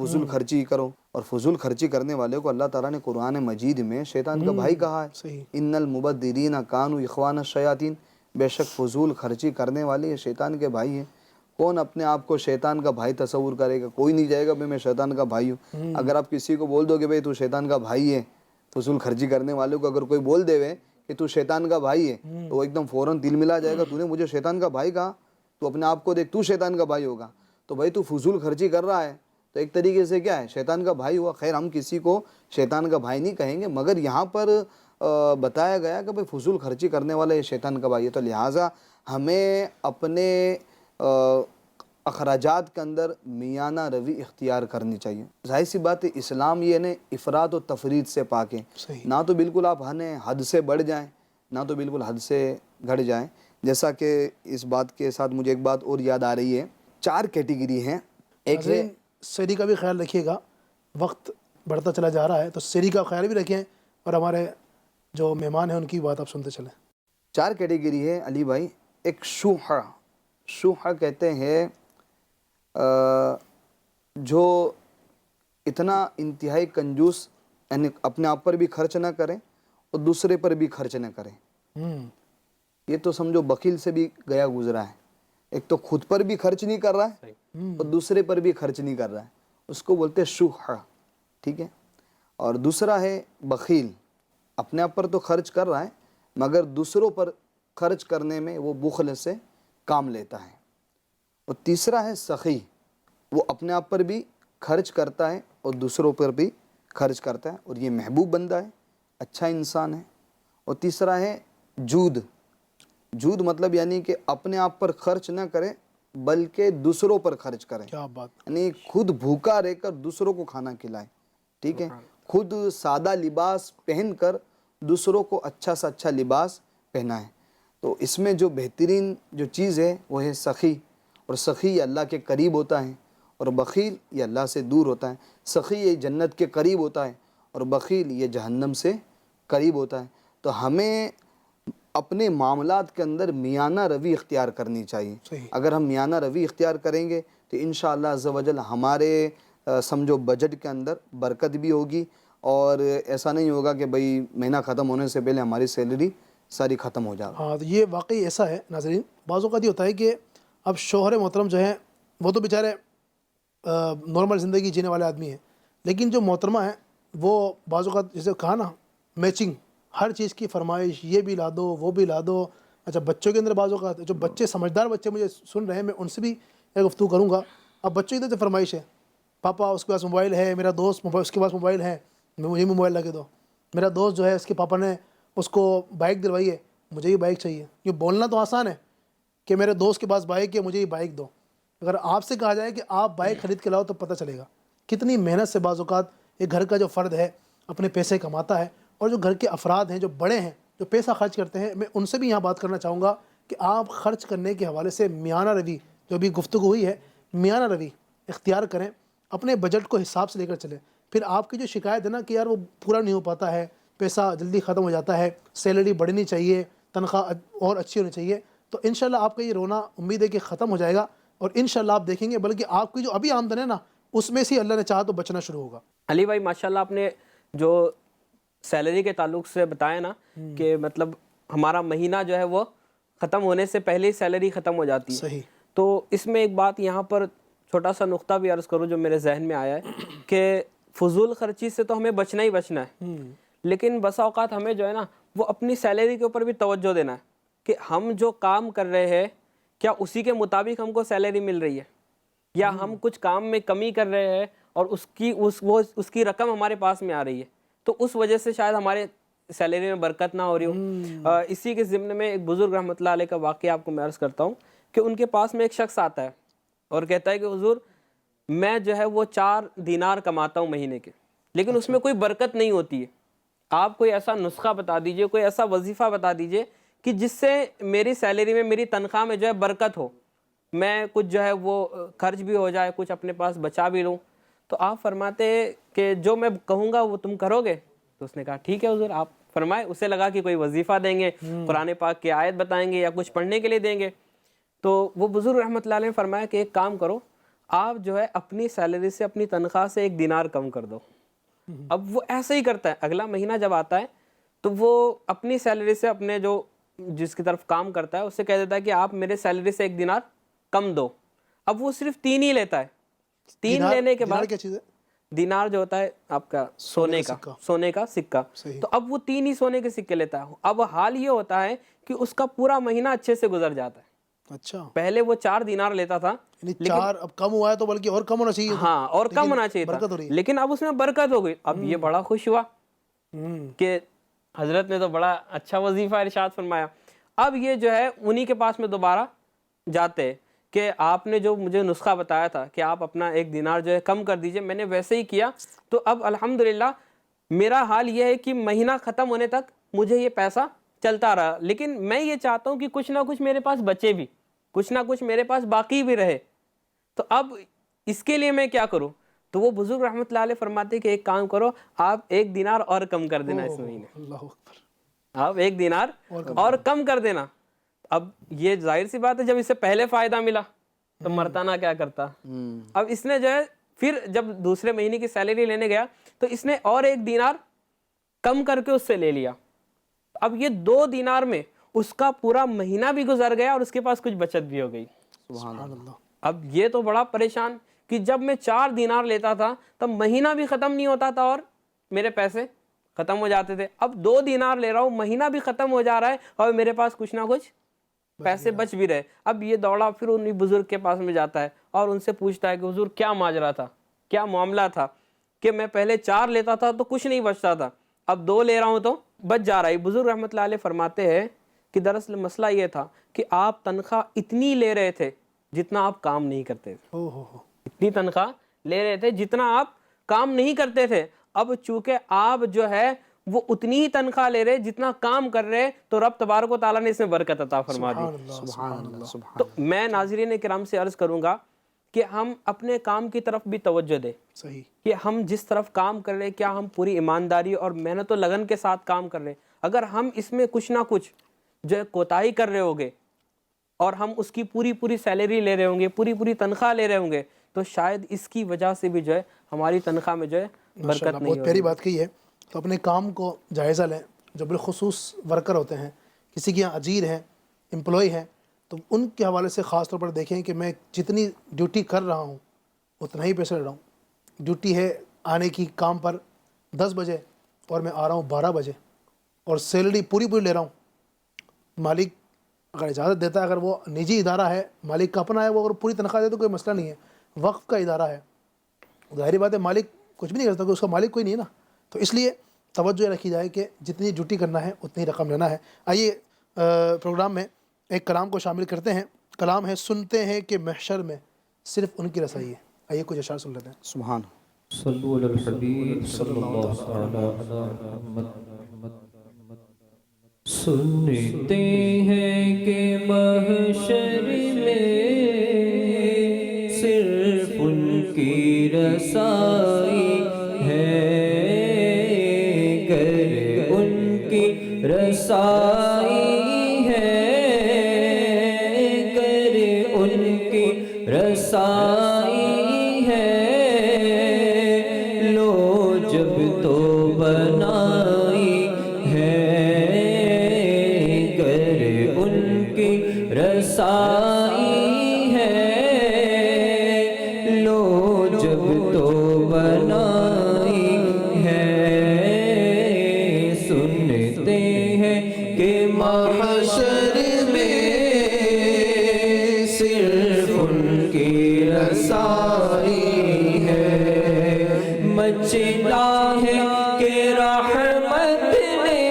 فضول خرچی کرو. اور فضول خرچی کرنے والے کو اللہ تعالیٰ نے قرآن مجید میں شیطان کا بھائی کہا ہے. صحیح. ان المبذرین کانوا اخوان الشیاطین، بے شک فضول خرچی کرنے والے یہ شیطان کے بھائی ہیں. کون اپنے آپ کو شیطان کا بھائی تصور کرے گا؟ کوئی نہیں جائے گا بھائی میں شیطان کا بھائی ہوں. اگر آپ کسی کو بول دو کہ بھائی تو شیطان کا بھائی ہے، فضول خرچی کرنے والوں کو اگر کوئی بول دے وے کہ تو شیطان کا بھائی ہے تو وہ ایک دم فوراً دل ملا جائے گا. تو نے مجھے شیطان کا بھائی کہا، تو اپنے آپ کو دیکھ تو شیطان کا بھائی ہوگا. تو بھائی تو فضول خرچی کر رہا ہے تو ایک طریقے سے کیا ہے، شیطان کا بھائی ہوا. خیر ہم کسی کو شیطان کا بھائی نہیں کہیں گے، مگر یہاں پر بتایا گیا کہ بھائی فضول خرچی کرنے والا یہ شیطان کا بھائی ہے. تو لہٰذا ہمیں اپنے اخراجات کے اندر میانہ روی اختیار کرنی چاہیے. ظاہر سی بات ہے اسلام یہ نے افراط و تفرید سے پاک ہے. صحیح. نہ تو بالکل آپ حد سے بڑھ جائیں، نہ تو بالکل حد سے گھٹ جائیں. جیسا کہ اس بات کے ساتھ مجھے ایک بات اور یاد آ رہی ہے، 4 کیٹیگری ہیں. ایک ہے ناظرین سحری کا بھی خیال رکھیے گا، وقت بڑھتا چلا جا رہا ہے تو سحری کا خیال بھی رکھیں، اور ہمارے جو مہمان ہیں ان کی بات آپ سنتے چلیں. 4 کیٹیگری ہے علی بھائی. ایک شوح کہتے ہیں جو اتنا انتہائی کنجوس، یعنی اپنے آپ پر بھی خرچ نہ کریں اور دوسرے پر بھی خرچ نہ کریں. یہ تو سمجھو بخیل سے بھی گیا گزرا ہے. ایک تو خود پر بھی خرچ نہیں کر رہا ہے اور دوسرے پر بھی خرچ نہیں کر رہا ہے، اس کو بولتے ہیں شوح. ٹھیک ہے. اور دوسرا ہے بخیل، اپنے آپ پر تو خرچ کر رہا ہے مگر دوسروں پر خرچ کرنے میں وہ بخل سے کام لیتا ہے. اور تیسرا ہے سخی، وہ اپنے آپ پر بھی خرچ کرتا ہے اور دوسروں پر بھی خرچ کرتا ہے، اور یہ محبوب بندہ ہے، اچھا انسان ہے. اور تیسرا ہے جود مطلب یعنی کہ اپنے آپ پر خرچ نہ کرے بلکہ دوسروں پر خرچ کرے. کیا بات. یعنی خود بھوکا رہ کر دوسروں کو کھانا کھلائے. ٹھیک ہے. خود سادہ لباس پہن کر دوسروں کو اچھا سا اچھا لباس پہنائے. تو اس میں جو بہترین جو چیز ہے وہ ہے سخی. اور سخی یہ اللہ کے قریب ہوتا ہے اور بخیل یہ اللہ سے دور ہوتا ہے. سخی یہ جنت کے قریب ہوتا ہے اور بخیل یہ جہنم سے قریب ہوتا ہے. تو ہمیں اپنے معاملات کے اندر میانہ روی اختیار کرنی چاہیے. صحیح. اگر ہم میانہ روی اختیار کریں گے تو انشاءاللہ عز و جل ہمارے سمجھو بجٹ کے اندر برکت بھی ہوگی، اور ایسا نہیں ہوگا کہ بھئی مہینہ ختم ہونے سے پہلے ہماری سیلری ساری ختم ہو جائے. ہاں تو یہ واقعی ایسا ہے ناظرین. بعض اوقات یہ ہوتا ہے کہ اب شوہر محترم جو ہیں وہ تو بیچارے نارمل زندگی جینے والے آدمی ہیں، لیکن جو محترمہ ہیں وہ بعض اوقات جیسے کہا نا میچنگ، ہر چیز کی فرمائش، یہ بھی لا دو وہ بھی لا دو. اچھا بچوں کے اندر بعض اوقات جو بچے سمجھدار بچے مجھے سن رہے ہیں، میں ان سے بھی ایک گفتگو کروں گا. اب بچوں کی تو فرمائش ہے، پاپا اس کے پاس موبائل ہے، میرا دوست اس کے پاس موبائل ہے، مجھے بھی موبائل لگے دو. میرا دوست جو ہے اس کے پاپا نے اس کو بائک دلوائی ہے، مجھے بھی بائک چاہیے. یہ بولنا تو آسان ہے کہ میرے دوست کے پاس بائک ہے مجھے یہ بائک دو. اگر آپ سے کہا جائے کہ آپ بائک خرید کے لاؤ تو پتہ چلے گا کتنی محنت سے بعض اوقات ایک گھر کا جو فرد ہے اپنے پیسے کماتا ہے. اور جو گھر کے افراد ہیں جو بڑے ہیں جو پیسہ خرچ کرتے ہیں، میں ان سے بھی یہاں بات کرنا چاہوں گا کہ آپ خرچ کرنے کے حوالے سے میانہ روی جو بھی گفتگو ہوئی ہے، میانہ روی اختیار کریں، اپنے بجٹ کو حساب سے لے کر چلیں. پھر آپ کی جو شکایت ہے نا کہ یار وہ پورا نہیں ہو پاتا ہے، پیسہ جلدی ختم ہو جاتا ہے، سیلری بڑھنی چاہیے، تنخواہ اور اچھی ہونی چاہیے، تو انشاءاللہ آپ کا یہ رونا امید ہے کہ ختم ہو جائے گا. اور انشاءاللہ آپ دیکھیں گے بلکہ آپ کی جو ابھی آمدن ہے نا اس میں سے اللہ نے چاہا تو بچنا شروع ہوگا. علی بھائی ماشاءاللہ آپ نے جو سیلری کے تعلق سے بتایا نا کہ مطلب ہمارا مہینہ جو ہے وہ ختم ہونے سے پہلے ہی سیلری ختم ہو جاتی ہے. صحیح. تو اس میں ایک بات یہاں پر چھوٹا سا نقطہ بھی عرض کروں جو میرے ذہن میں آیا ہے کہ فضول خرچی سے تو ہمیں بچنا ہی بچنا ہے، لیکن بسا اوقات ہمیں جو ہے نا وہ اپنی سیلری کے اوپر بھی توجہ دینا ہے کہ ہم جو کام کر رہے ہیں کیا اسی کے مطابق ہم کو سیلری مل رہی ہے، یا ہم کچھ کام میں کمی کر رہے ہیں اور اس کی رقم ہمارے پاس میں آ رہی ہے، تو اس وجہ سے شاید ہمارے سیلری میں برکت نہ ہو رہی ہو. اسی کے ضمن میں ایک بزرگ رحمۃ اللہ علیہ کا واقعہ آپ کو میں عرض کرتا ہوں کہ ان کے پاس میں ایک شخص آتا ہے اور کہتا ہے کہ حضور میں جو ہے وہ 4 دینار کماتا ہوں مہینے کے، لیکن اس میں کوئی برکت نہیں ہوتی ہے. آپ کوئی ایسا نسخہ بتا دیجئے، کوئی ایسا وظیفہ بتا دیجئے کہ جس سے میری سیلری میں میری تنخواہ میں جو ہے برکت ہو، میں کچھ جو ہے وہ خرچ بھی ہو جائے، کچھ اپنے پاس بچا بھی لوں. تو آپ فرماتے کہ جو میں کہوں گا وہ تم کرو گے؟ تو اس نے کہا ٹھیک ہے حضور آپ فرمائے. اسے لگا کہ کوئی وظیفہ دیں گے، قرآن پاک کی آیت بتائیں گے یا کچھ پڑھنے کے لیے دیں گے. تو وہ بزرگ رحمۃ اللہ علیہ نے فرمایا کہ ایک کام کرو، آپ جو ہے اپنی سیلری سے اپنی تنخواہ سے 1 دینار کم کر دو. اب وہ ایسے ہی کرتا ہے, اگلا مہینہ جب آتا ہے تو وہ اپنی سیلری سے اپنے جو جس کی طرف کام کرتا ہے اس سے کہہ دیتا ہے کہ آپ میرے سیلری سے 1 دینار کم دو. اب وہ صرف 3 ہی لیتا ہے. 3 لینے کے بعد, کیا چیز ہے؟ دینار جو ہوتا ہے آپ کا سونے کا سکہ, تو اب وہ 3 ہی سونے کے سکے لیتا ہے. اب حال یہ ہوتا ہے کہ اس کا پورا مہینہ اچھے سے گزر جاتا ہے. اچھا, پہلے وہ 4 دینار لیتا تھا, یعنی 4 اب کم ہوا ہے تو بلکہ اور کم ہونا چاہیے. ہاں, اور کم ہونا چاہیے تھا, لیکن اب اس میں برکت ہو گئی. اب یہ بڑا خوش ہوا کہ حضرت نے تو بڑا اچھا وظیفہ ارشاد فرمایا. اب یہ جو ہے انہی کے پاس میں دوبارہ جاتے کہ آپ نے جو مجھے نسخہ بتایا تھا کہ آپ اپنا 1 دینار جو ہے کم کر دیجئے, میں نے ویسے ہی کیا. تو اب الحمدللہ میرا حال یہ ہے کہ مہینہ ختم ہونے تک مجھے یہ پیسہ چلتا رہا, لیکن میں یہ چاہتا ہوں کہ کچھ نہ کچھ میرے پاس بچے بھی, کچھ نہ کچھ میرے پاس باقی بھی رہے. تو اب اس کے لیے میں کیا کروں؟ تو وہ بزرگ رحمۃ اللہ علیہ فرماتے کہ ایک کام کرو, آپ 1 دینار اور کم کر دینا اس مہینے. اللہ اکبر, آپ 1 دینار اور کم کر دینا. اب یہ ظاہر سی بات ہے, جب اس سے پہلے فائدہ ملا تو مرتا نہ کیا کرتا. اب اس نے جو ہے پھر جب دوسرے مہینے کی سیلری لینے گیا تو اس نے اور 1 دینار کم کر کے اس سے لے لیا. اب یہ 2 دینار میں اس کا پورا مہینہ بھی گزر گیا اور اس کے پاس کچھ بچت بھی ہو گئی. سبحان اللہ. اب یہ تو بڑا پریشان کہ جب میں 4 دینار لیتا تھا تب مہینہ بھی ختم نہیں ہوتا تھا اور میرے پیسے ختم ہو جاتے تھے. اب 2 دینار لے رہا ہوں, مہینہ بھی ختم ہو جا رہا ہے اور میرے پاس کچھ نہ کچھ پیسے بچ بھی رہے. اب یہ دوڑا پھر انہی بزرگ کے پاس میں جاتا ہے اور ان سے پوچھتا ہے کہ حضور کیا ماجرا تھا, کیا معاملہ تھا کہ میں پہلے 4 لیتا تھا تو کچھ نہیں بچتا تھا, اب 2 لے رہا ہوں تو بچ جا رہا ہے. بزرگ رحمۃ اللہ علیہ فرماتے ہیں کہ دراصل مسئلہ یہ تھا کہ آپ تنخواہ اتنی لے رہے تھے جتنا آپ کام نہیں کرتے تھے. اتنی تنخواہ لے رہے تھے جتنا آپ کام نہیں کرتے تھے. اب چونکہ آپ جو ہے وہ اتنی ہی تنخواہ لے رہے جتنا کام کر رہے, تو رب تبارک و تعالیٰ نے اس میں برکت عطا فرما دی. تو میں ناظرین کرام سے عرض کروں گا کہ ہم اپنے کام کی طرف بھی توجہ دیں. صحیح, کہ ہم جس طرف کام کر رہے ہیں کیا ہم پوری ایمانداری اور محنت و لگن کے ساتھ کام کر رہے ہیں. اگر ہم اس میں کچھ نہ کچھ جو ہے کوتاہی کر رہے ہوں گے اور ہم اس کی پوری سیلری لے رہے ہوں گے, پوری تنخواہ لے رہے ہوں گے, تو شاید اس کی وجہ سے بھی جو ہے ہماری تنخواہ میں جو ہے برکت نہیں ہوگی. بہت پیاری بات کہی ہے. تو اپنے کام کو جائزہ لیں. جو بالخصوص ورکر ہوتے ہیں, کسی کے یہاں اجیر ہیں, امپلائی ہیں, تو ان کے حوالے سے خاص طور پر دیکھیں کہ میں جتنی ڈیوٹی کر رہا ہوں اتنا ہی پیسے لے رہا ہوں. ڈیوٹی ہے آنے کی کام پر 10 بجے اور میں آ رہا ہوں 12 بجے, اور سیلری پوری لے رہا ہوں. مالک اگر اجازت دیتا ہے, اگر وہ نجی ادارہ ہے, مالک کا اپنا ہے, وہ اگر پوری تنخواہ دے تو کوئی مسئلہ نہیں ہے. وقف کا ادارہ ہے, ظاہری بات ہے مالک کچھ بھی نہیں کر سکتا, اس کا مالک کوئی نہیں ہے نا. تو اس لیے توجہ رکھی جائے کہ جتنی ڈیوٹی کرنا ہے اتنی رقم لینا ہے. آئیے پروگرام میں ایک کلام کو شامل کرتے ہیں. کلام ہے, سنتے ہیں کہ محشر میں صرف ان کی رسائی ہے. آئیے کچھ اشعار سن لیتے ہیں. سبحان صلو علی الحبیب صلی اللہ تعالی علی محمد. سنتے ہیں کہ محشر میں صرف ان کی رسائی ہے, گر ان کی رسائی ہے, گر ان کی رسائی ہے, لو جب تو بنائی ہے, گر ان کی رسائی ہے, لو جب تو بنائی ہے. سنتے ہیں کہ محشر میں صرف ان کی رسائی ہے, مچلا ہے کہ رحمت نے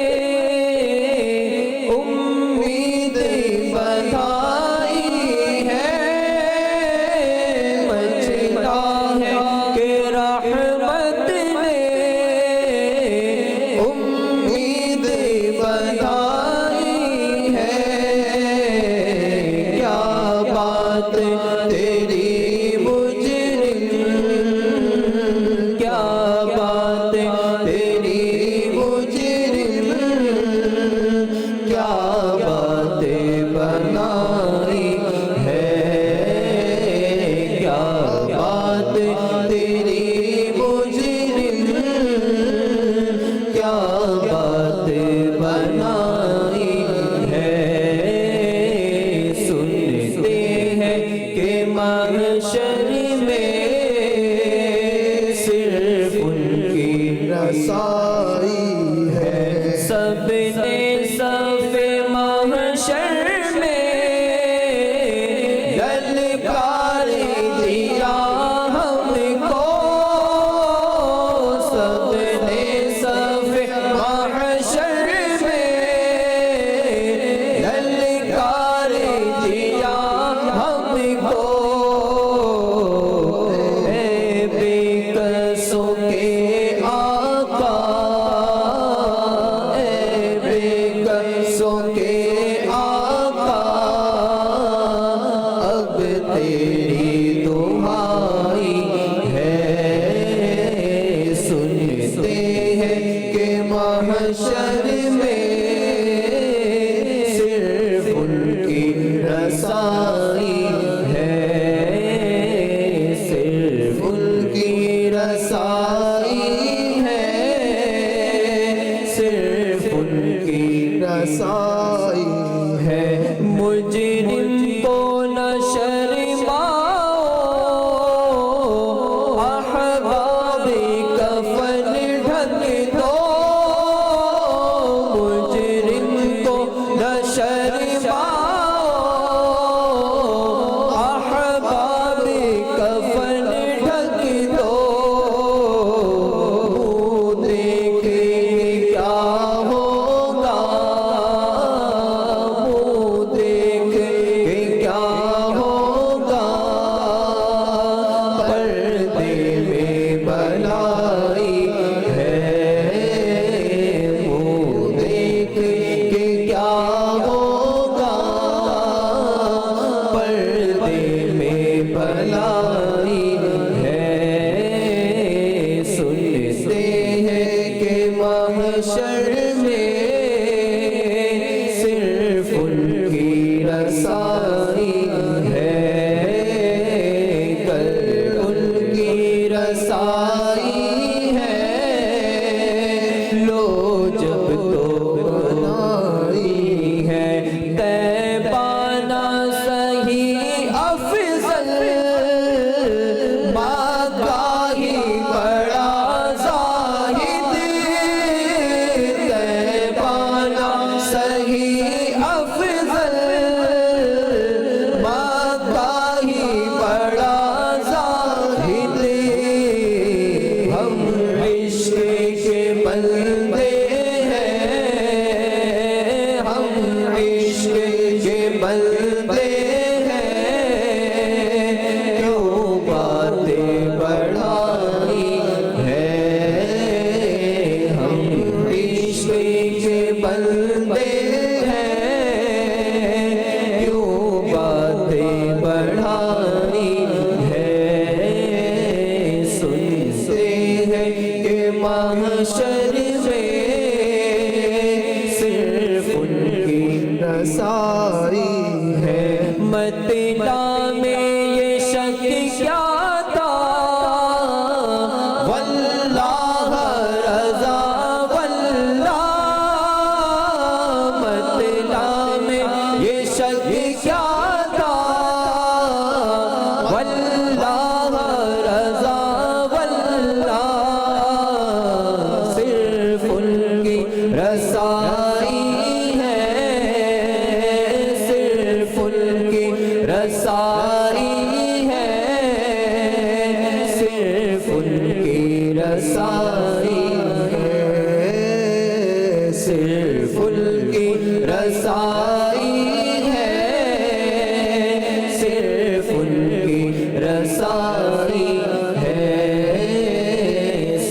امید بندھائی ہے, مچلا ہے کہ رحمت نے امید بندھائی ہے, سب نے صف محشر میں للکار دیا ہم کو، سب نے صف محشر میں للکار دیا ہم کو، اے بے کسوں کے آقا، اے بے کسوں کے آقا، اب تیری دعائی ہے، سنتے ہیں کہ محشر میں صرف ان کی رسائی ہے، صرف ان کی رسائی ہے، صرف ان کی رسائی ہے، مجرم کو نہ شرماؤ، احباب کفن ڈھک دو، مجرم کو نہ شرماؤ، احباب کفن ڈھک دو، دیکھ کے کیا ہوگا، دیکھ کے کیا ہوگا، پردے میں بلائی ہے، دیکھ کے کیا ہوگا، پردے میں بلائی ہے، سنتے ہیں کہ محشر میں صرف ان کی رسائی ہے، کر ان کی رسائی ہے، لو جب تو بنائی ہے، تیبانہ صحیح افضل، ماگاہی بڑا زاہد، تیبانہ صحیح افضل، ماگاہی بڑا زاہد، ہم عشق کے بندے ہیں، ہم عشق کے بندے ہیں، کیوں باتیں بڑھائی ہے، ہم عشق کے بندے ہیں، کیوں باتیں بڑھائی ہے، سنتے ہیں کہ محشر میں صرف ان کی رسائی ہے، متنا میں یہ شک کیا تھا، واللہ رضا واللہ، متنا میں یہ شک کیا تھا، واللہ رضا واللہ، صرف ان کی رسائی ہے، صرف ان کی رسائی ہے، صرف ان کی رسائی ہے، صرف ان کی رسائی ہے، صرف ان کی رسائی ہے،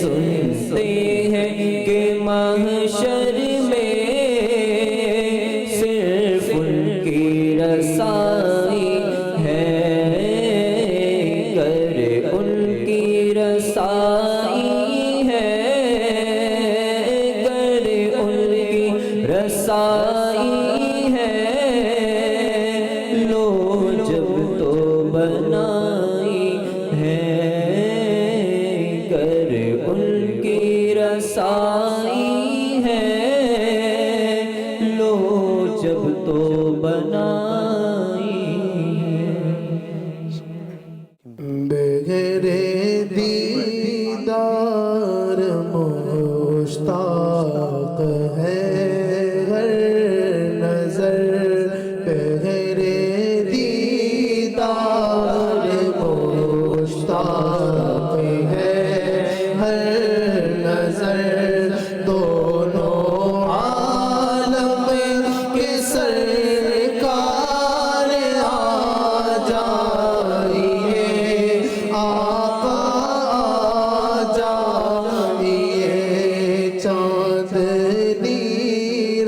سنتے ہیں کہ محشر میں صرف ان کی رسائی ہے، گر ان کی رسائی ہے، گر ان کی رسائی ہے، لو جب تو بنائی ہے، گر ان کی رسائی ہے، لو جب تو بنائی ہے، بغیر دیدار مشتاق ہے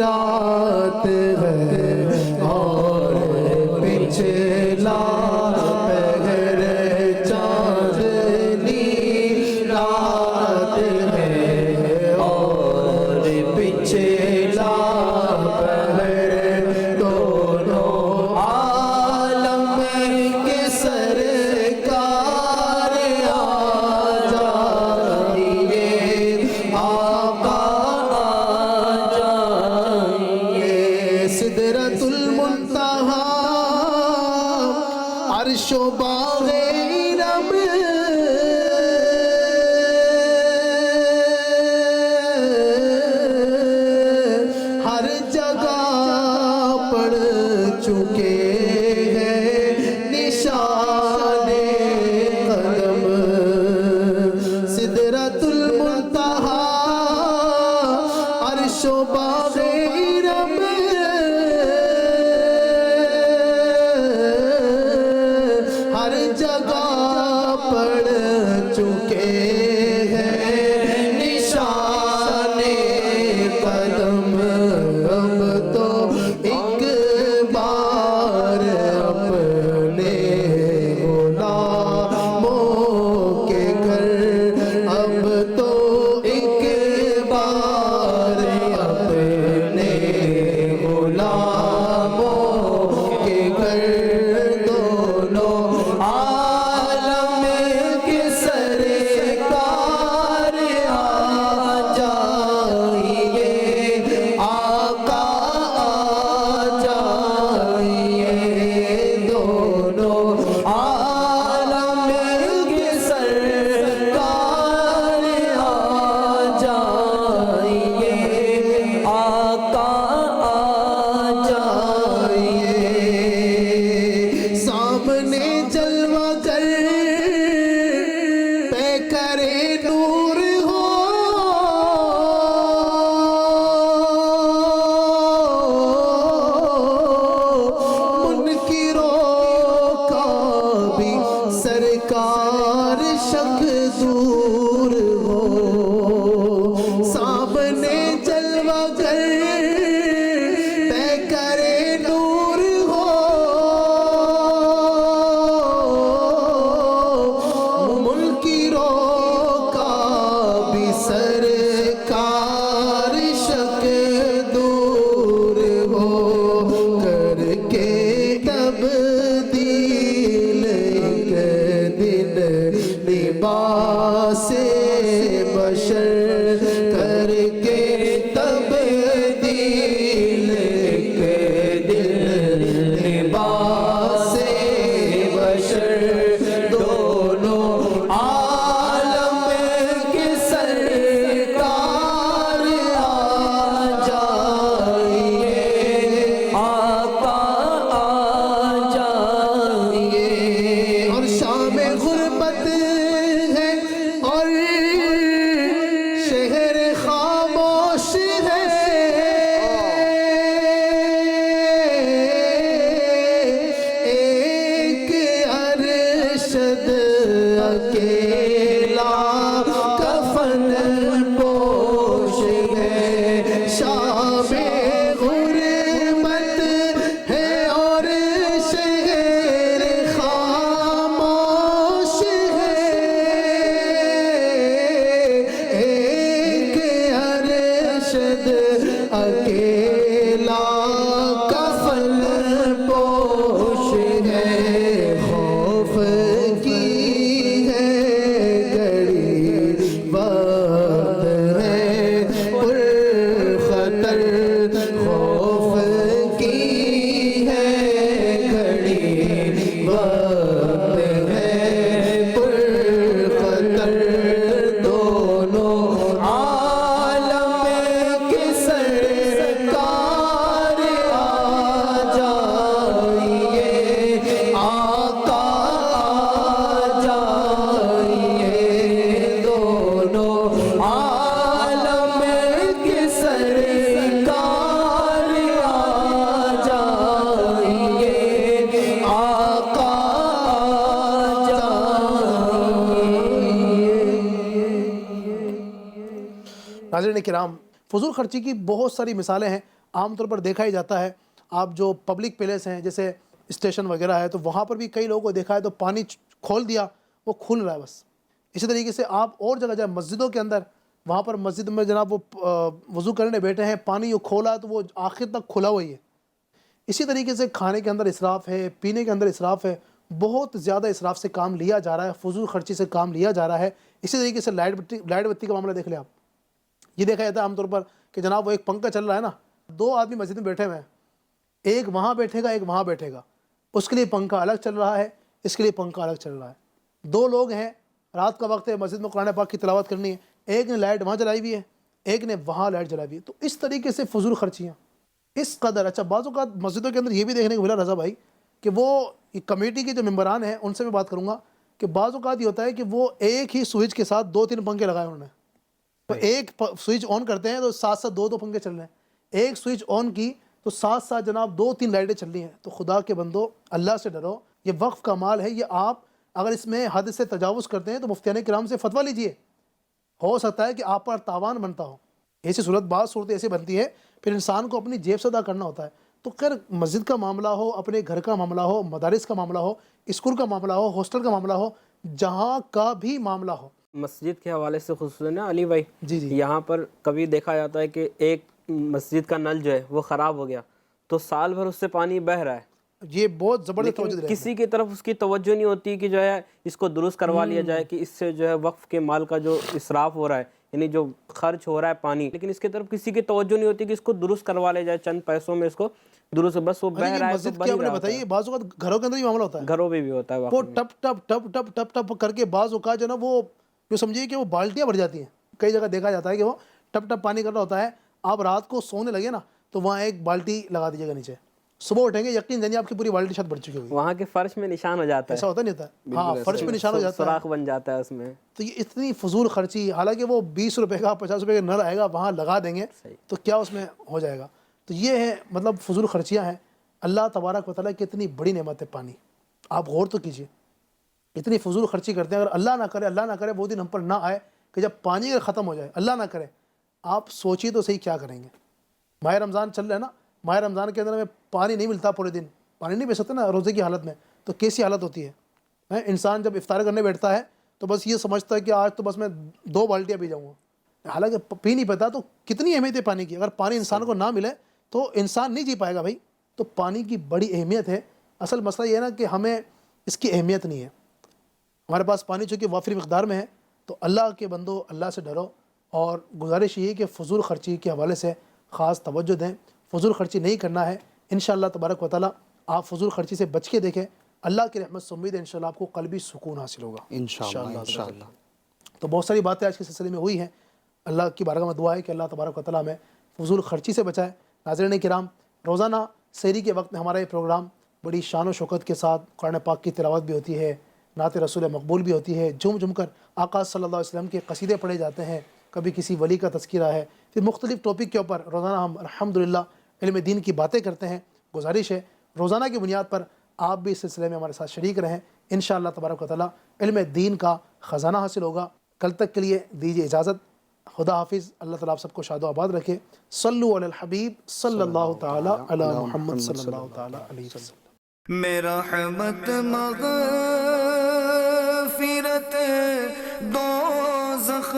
رات ہے اور پچھلا پہر چاندنی رات ہے اور پچھلا پہر دونوں عالم کے سرکار آ جائیے آقا آ جائیے سدرۃ المنتہا عرش و باغ رب ہر جگہ پڑ چکے ہیں نشان قدم سدرۃ المنتہا عرش و باغ رب ہر جگہ پڑ چکے ہیں نشان قدم اب تو ایک بار اپنے غلاموں کے گھر اب تو ایک بار اپنے غلاموں کے گھر دونوں عالم کے سرکار آ جائیے آقا آ جائیے دونوں عالم کے سرکار آ جائیے آقا آ جائیے سامنے جلوہ کر پہ کرے نور ہو منکروں کا بھی سرکار شک دور ہو سامنے جلوہ کر پہ کرے نور ہو منکروں کا بھی سرکار شک دور ہو کر کے تبدیل ایک دن لباس بشر کر کے تبدیل ایک دن لباس بشر دونوں عالم کے سرکار آ جائیے آقا آ جائیے اور شام غربت ہے اور شہر خاموش ہے ایک ارشد اکیلا کفن پوش ہے شام غربت ہے اور شہر خاموش ہے ایک ارشد اکیلا کفن پوش ہے خوف کی ہے گڑی وقت ہے پر خطر خوف کی ہے گھڑی وقت ہے پر خطر دونوں عالم کے سرکار آ جائیے آقا آ جائیے دونوں عالم کے سرکار آ جائیے آقا آ ناظرین کرام، فضول خرچی کی بہت ساری مثالیں ہیں عام طور پر دیکھا ہی جاتا ہے، آپ جو پبلک پلیس ہیں جیسے اسٹیشن وغیرہ ہے تو وہاں پر بھی کئی لوگوں کو دیکھا ہے تو پانی کھول دیا، وہ کھل رہا ہے بس. اسی طریقے سے آپ اور جگہ جائیں مسجدوں کے اندر، وہاں پر مسجد میں جناب وہ وضو کرنے بیٹھے ہیں، پانی کھولا تو وہ آخر تک کھلا ہوا ہی ہے. اسی طریقے سے کھانے کے اندر اسراف ہے، پینے کے اندر اسراف ہے، بہت زیادہ اسراف سے کام لیا جا رہا ہے، فضول خرچی سے کام لیا جا رہا ہے. اسی طریقے سے لائٹ بتی کا معاملہ دیکھ لیں آپ. یہ دیکھا جاتا ہے عام طور پر کہ جناب وہ ایک پنکھا چل رہا ہے نا، 2 آدمی مسجد میں بیٹھے ہوئے ہیں، ایک وہاں بیٹھے گا ایک وہاں بیٹھے گا، اس کے لیے پنکھا الگ چل رہا ہے، اس کے لیے پنکھا الگ چل رہا ہے. 2 لوگ ہیں، رات کا وقت ہے، مسجد میں قرآن پاک کی تلاوت کرنی ہے، ایک نے لائٹ وہاں جلائی ہوئی ہے، ایک نے وہاں لائٹ جلائی ہوئی ہے. تو اس طریقے سے فضول خرچیاں اس قدر. اچھا بعض اوقات مسجدوں کے اندر یہ بھی دیکھنے کو ملا رضا بھائی کہ وہ کمیٹی کے جو ممبران ہیں ان سے میں بات کروں گا کہ بعض اوقات یہ ہوتا ہے کہ وہ ایک ہی سوئچ کے ساتھ 2-3 پنکھے لگائے انہوں نے. تو ایک سوئچ آن کرتے ہیں تو ساتھ 2 پنکھے چل رہے ہیں، ایک سوئچ آن کی تو ساتھ جناب 2-3 لائٹیں چل رہی ہیں. تو خدا کے بندو اللہ سے ڈرو، یہ وقف کا مال ہے، یہ آپ اگر اس میں حد سے تجاوز کرتے ہیں تو مفتیان کرام سے فتویٰ لیجئے، ہو سکتا ہے کہ آپ پر تاوان بنتا ہو. ایسی بعض صورتیں ایسی بنتی ہے، پھر انسان کو اپنی جیب سے ادا کرنا ہوتا ہے. تو خیر مسجد کا معاملہ ہو، اپنے گھر کا معاملہ ہو، مدارس کا معاملہ ہو، اسکول کا معاملہ ہو، ہاسٹل کا معاملہ ہو، جہاں کا بھی معاملہ ہو. مسجد کے حوالے سے خصوصاً علی بھائی، جی یہاں پر کبھی دیکھا جاتا ہے کہ ایک مسجد کا نل جو ہے وہ خراب ہو گیا تو سال بھر اس سے پانی بہ رہا ہے، یہ بہت زبردست توجہ لیکن دے رہے ہیں. کسی کی طرف اس کی توجہ نہیں ہوتی کہ جو ہے اس کو درست کروا لیا جائے کہ اس سے جو ہے وقف کے مال کا جو اسراف ہو رہا ہے، یعنی جو خرچ ہو رہا ہے پانی، لیکن اس کی طرف کسی کی توجہ نہیں ہوتی کہ اس کو درست کروا لیا جائے، چند پیسوں میں اس کو درست، بس وہ بہ رہا ہے. مسجد کی آپ نے بتائیے بعض اوقات گھروں کے اندر بھی معاملہ ہوتا ہے، گھروں میں بھی ہوتا ہے وہ ٹپ ٹپ ٹپ ٹپ ٹپ ٹپ کر کے بعض اوقات جو نا وہ جو سمجھیے کہ وہ بالٹیاں بھر جاتی ہیں. کئی جگہ دیکھا جاتا ہے کہ وہ ٹپ ٹپ پانی کر رہا ہوتا ہے. آپ رات کو سونے لگے نا تو وہاں ایک بالٹی لگا دیجیے گا نیچے، صبح اٹھیں گے یقین جانیے آپ کی پوری بالٹی چھت بھر چکی ہوگی. وہاں کے فرش میں نشان ہو جاتا ہے، ایسا ہوتا نہیں ہوتا؟ ہاں فرش پہ نشان ہو جاتا ہے، سوراخ بن جاتا ہے اس میں. تو یہ اتنی فضول خرچی، حالانکہ وہ 20 روپے کا 50 روپے کا نل آئے گا وہاں لگا دیں گے تو کیا اس میں ہو جائے گا. تو یہ ہے مطلب فضول خرچیاں ہیں. اللہ تبارک و تعالیٰ کی اتنی بڑی نعمت ہے پانی، آپ غور تو کیجئے. اتنی فضول خرچی کرتے ہیں، اگر اللہ نہ کرے وہ دن ہم پر نہ آئے کہ جب پانی اگر ختم ہو جائے، اللہ نہ کرے، آپ سوچیے تو صحیح کیا کریں گے. ماہ رمضان چل رہا ہے نا، ماہ رمضان کے اندر ہمیں پانی نہیں ملتا، پورے دن پانی نہیں پی سکتے نا روزے کی حالت میں، تو کیسی حالت ہوتی ہے. انسان جب افطار کرنے بیٹھتا ہے تو بس یہ سمجھتا ہے کہ آج تو بس میں 2 بالٹیاں پی جاؤں گا، حالانکہ پی نہیں پاتا. تو کتنی اہمیت ہے پانی کی، اگر پانی انسان کو نہ ملے تو انسان نہیں جی پائے گا بھائی. تو پانی کی بڑی اہمیت ہے. اصل مسئلہ یہ ہے نا کہ ہمیں اس کی اہمیت نہیں ہے. ہمارے پاس پانی چونکہ وافر مقدار میں ہے تو اللہ کے بندو اللہ سے ڈرو، اور گزارش یہ کہ فضول خرچی کے حوالے سے خاص توجہ دیں. فضول خرچی نہیں کرنا ہے. انشاءاللہ تبارک و تعالیٰ آپ فضول خرچی سے بچ کے دیکھیں، اللہ کی رحمت سے امید ہے انشاءاللہ آپ کو قلبی سکون حاصل ہوگا انشاءاللہ. تو بہت ساری باتیں آج کے سلسلے میں ہوئی ہیں. اللہ کی بارگاہ میں دعا ہے کہ اللہ تبارک و تعالیٰ ہمیں فضول خرچی سے بچائے. ناظرین کرام، روزانہ سحری کے وقت میں ہمارا یہ پروگرام بڑی شان و شوکت کے ساتھ قرآن پاک کی تلاوت بھی ہوتی ہے، نعت رسول مقبول بھی ہوتی ہے، جھوم کر آقا صلی اللہ علیہ وسلم کے قصیدے پڑھے جاتے ہیں، کبھی کسی ولی کا تذکرہ ہے، پھر مختلف ٹاپک کے اوپر روزانہ ہم الحمدللہ علم دین کی باتیں کرتے ہیں. گزارش ہے روزانہ کی بنیاد پر آپ بھی اس سلسلے میں ہمارے ساتھ شریک رہیں. انشاءاللہ تبارک و تعالیٰ علم دین کا خزانہ حاصل ہوگا. کل تک کے لیے دیجیے اجازت. خدا حافظ. اللہ تعالیٰ آپ سب کو شاد و آباد رکھے. صلو علی الحبیب صلی اللہ تعالیٰ علی محمد صلی اللہ تعالیٰ علیہ وسلم. میرا رحمت مغفرت دوزخ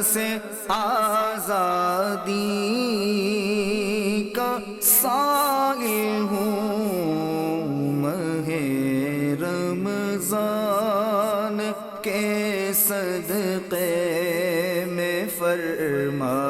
سے آزادی کا سائل ہوں. ماہ رمضان کے صدقے میں فرما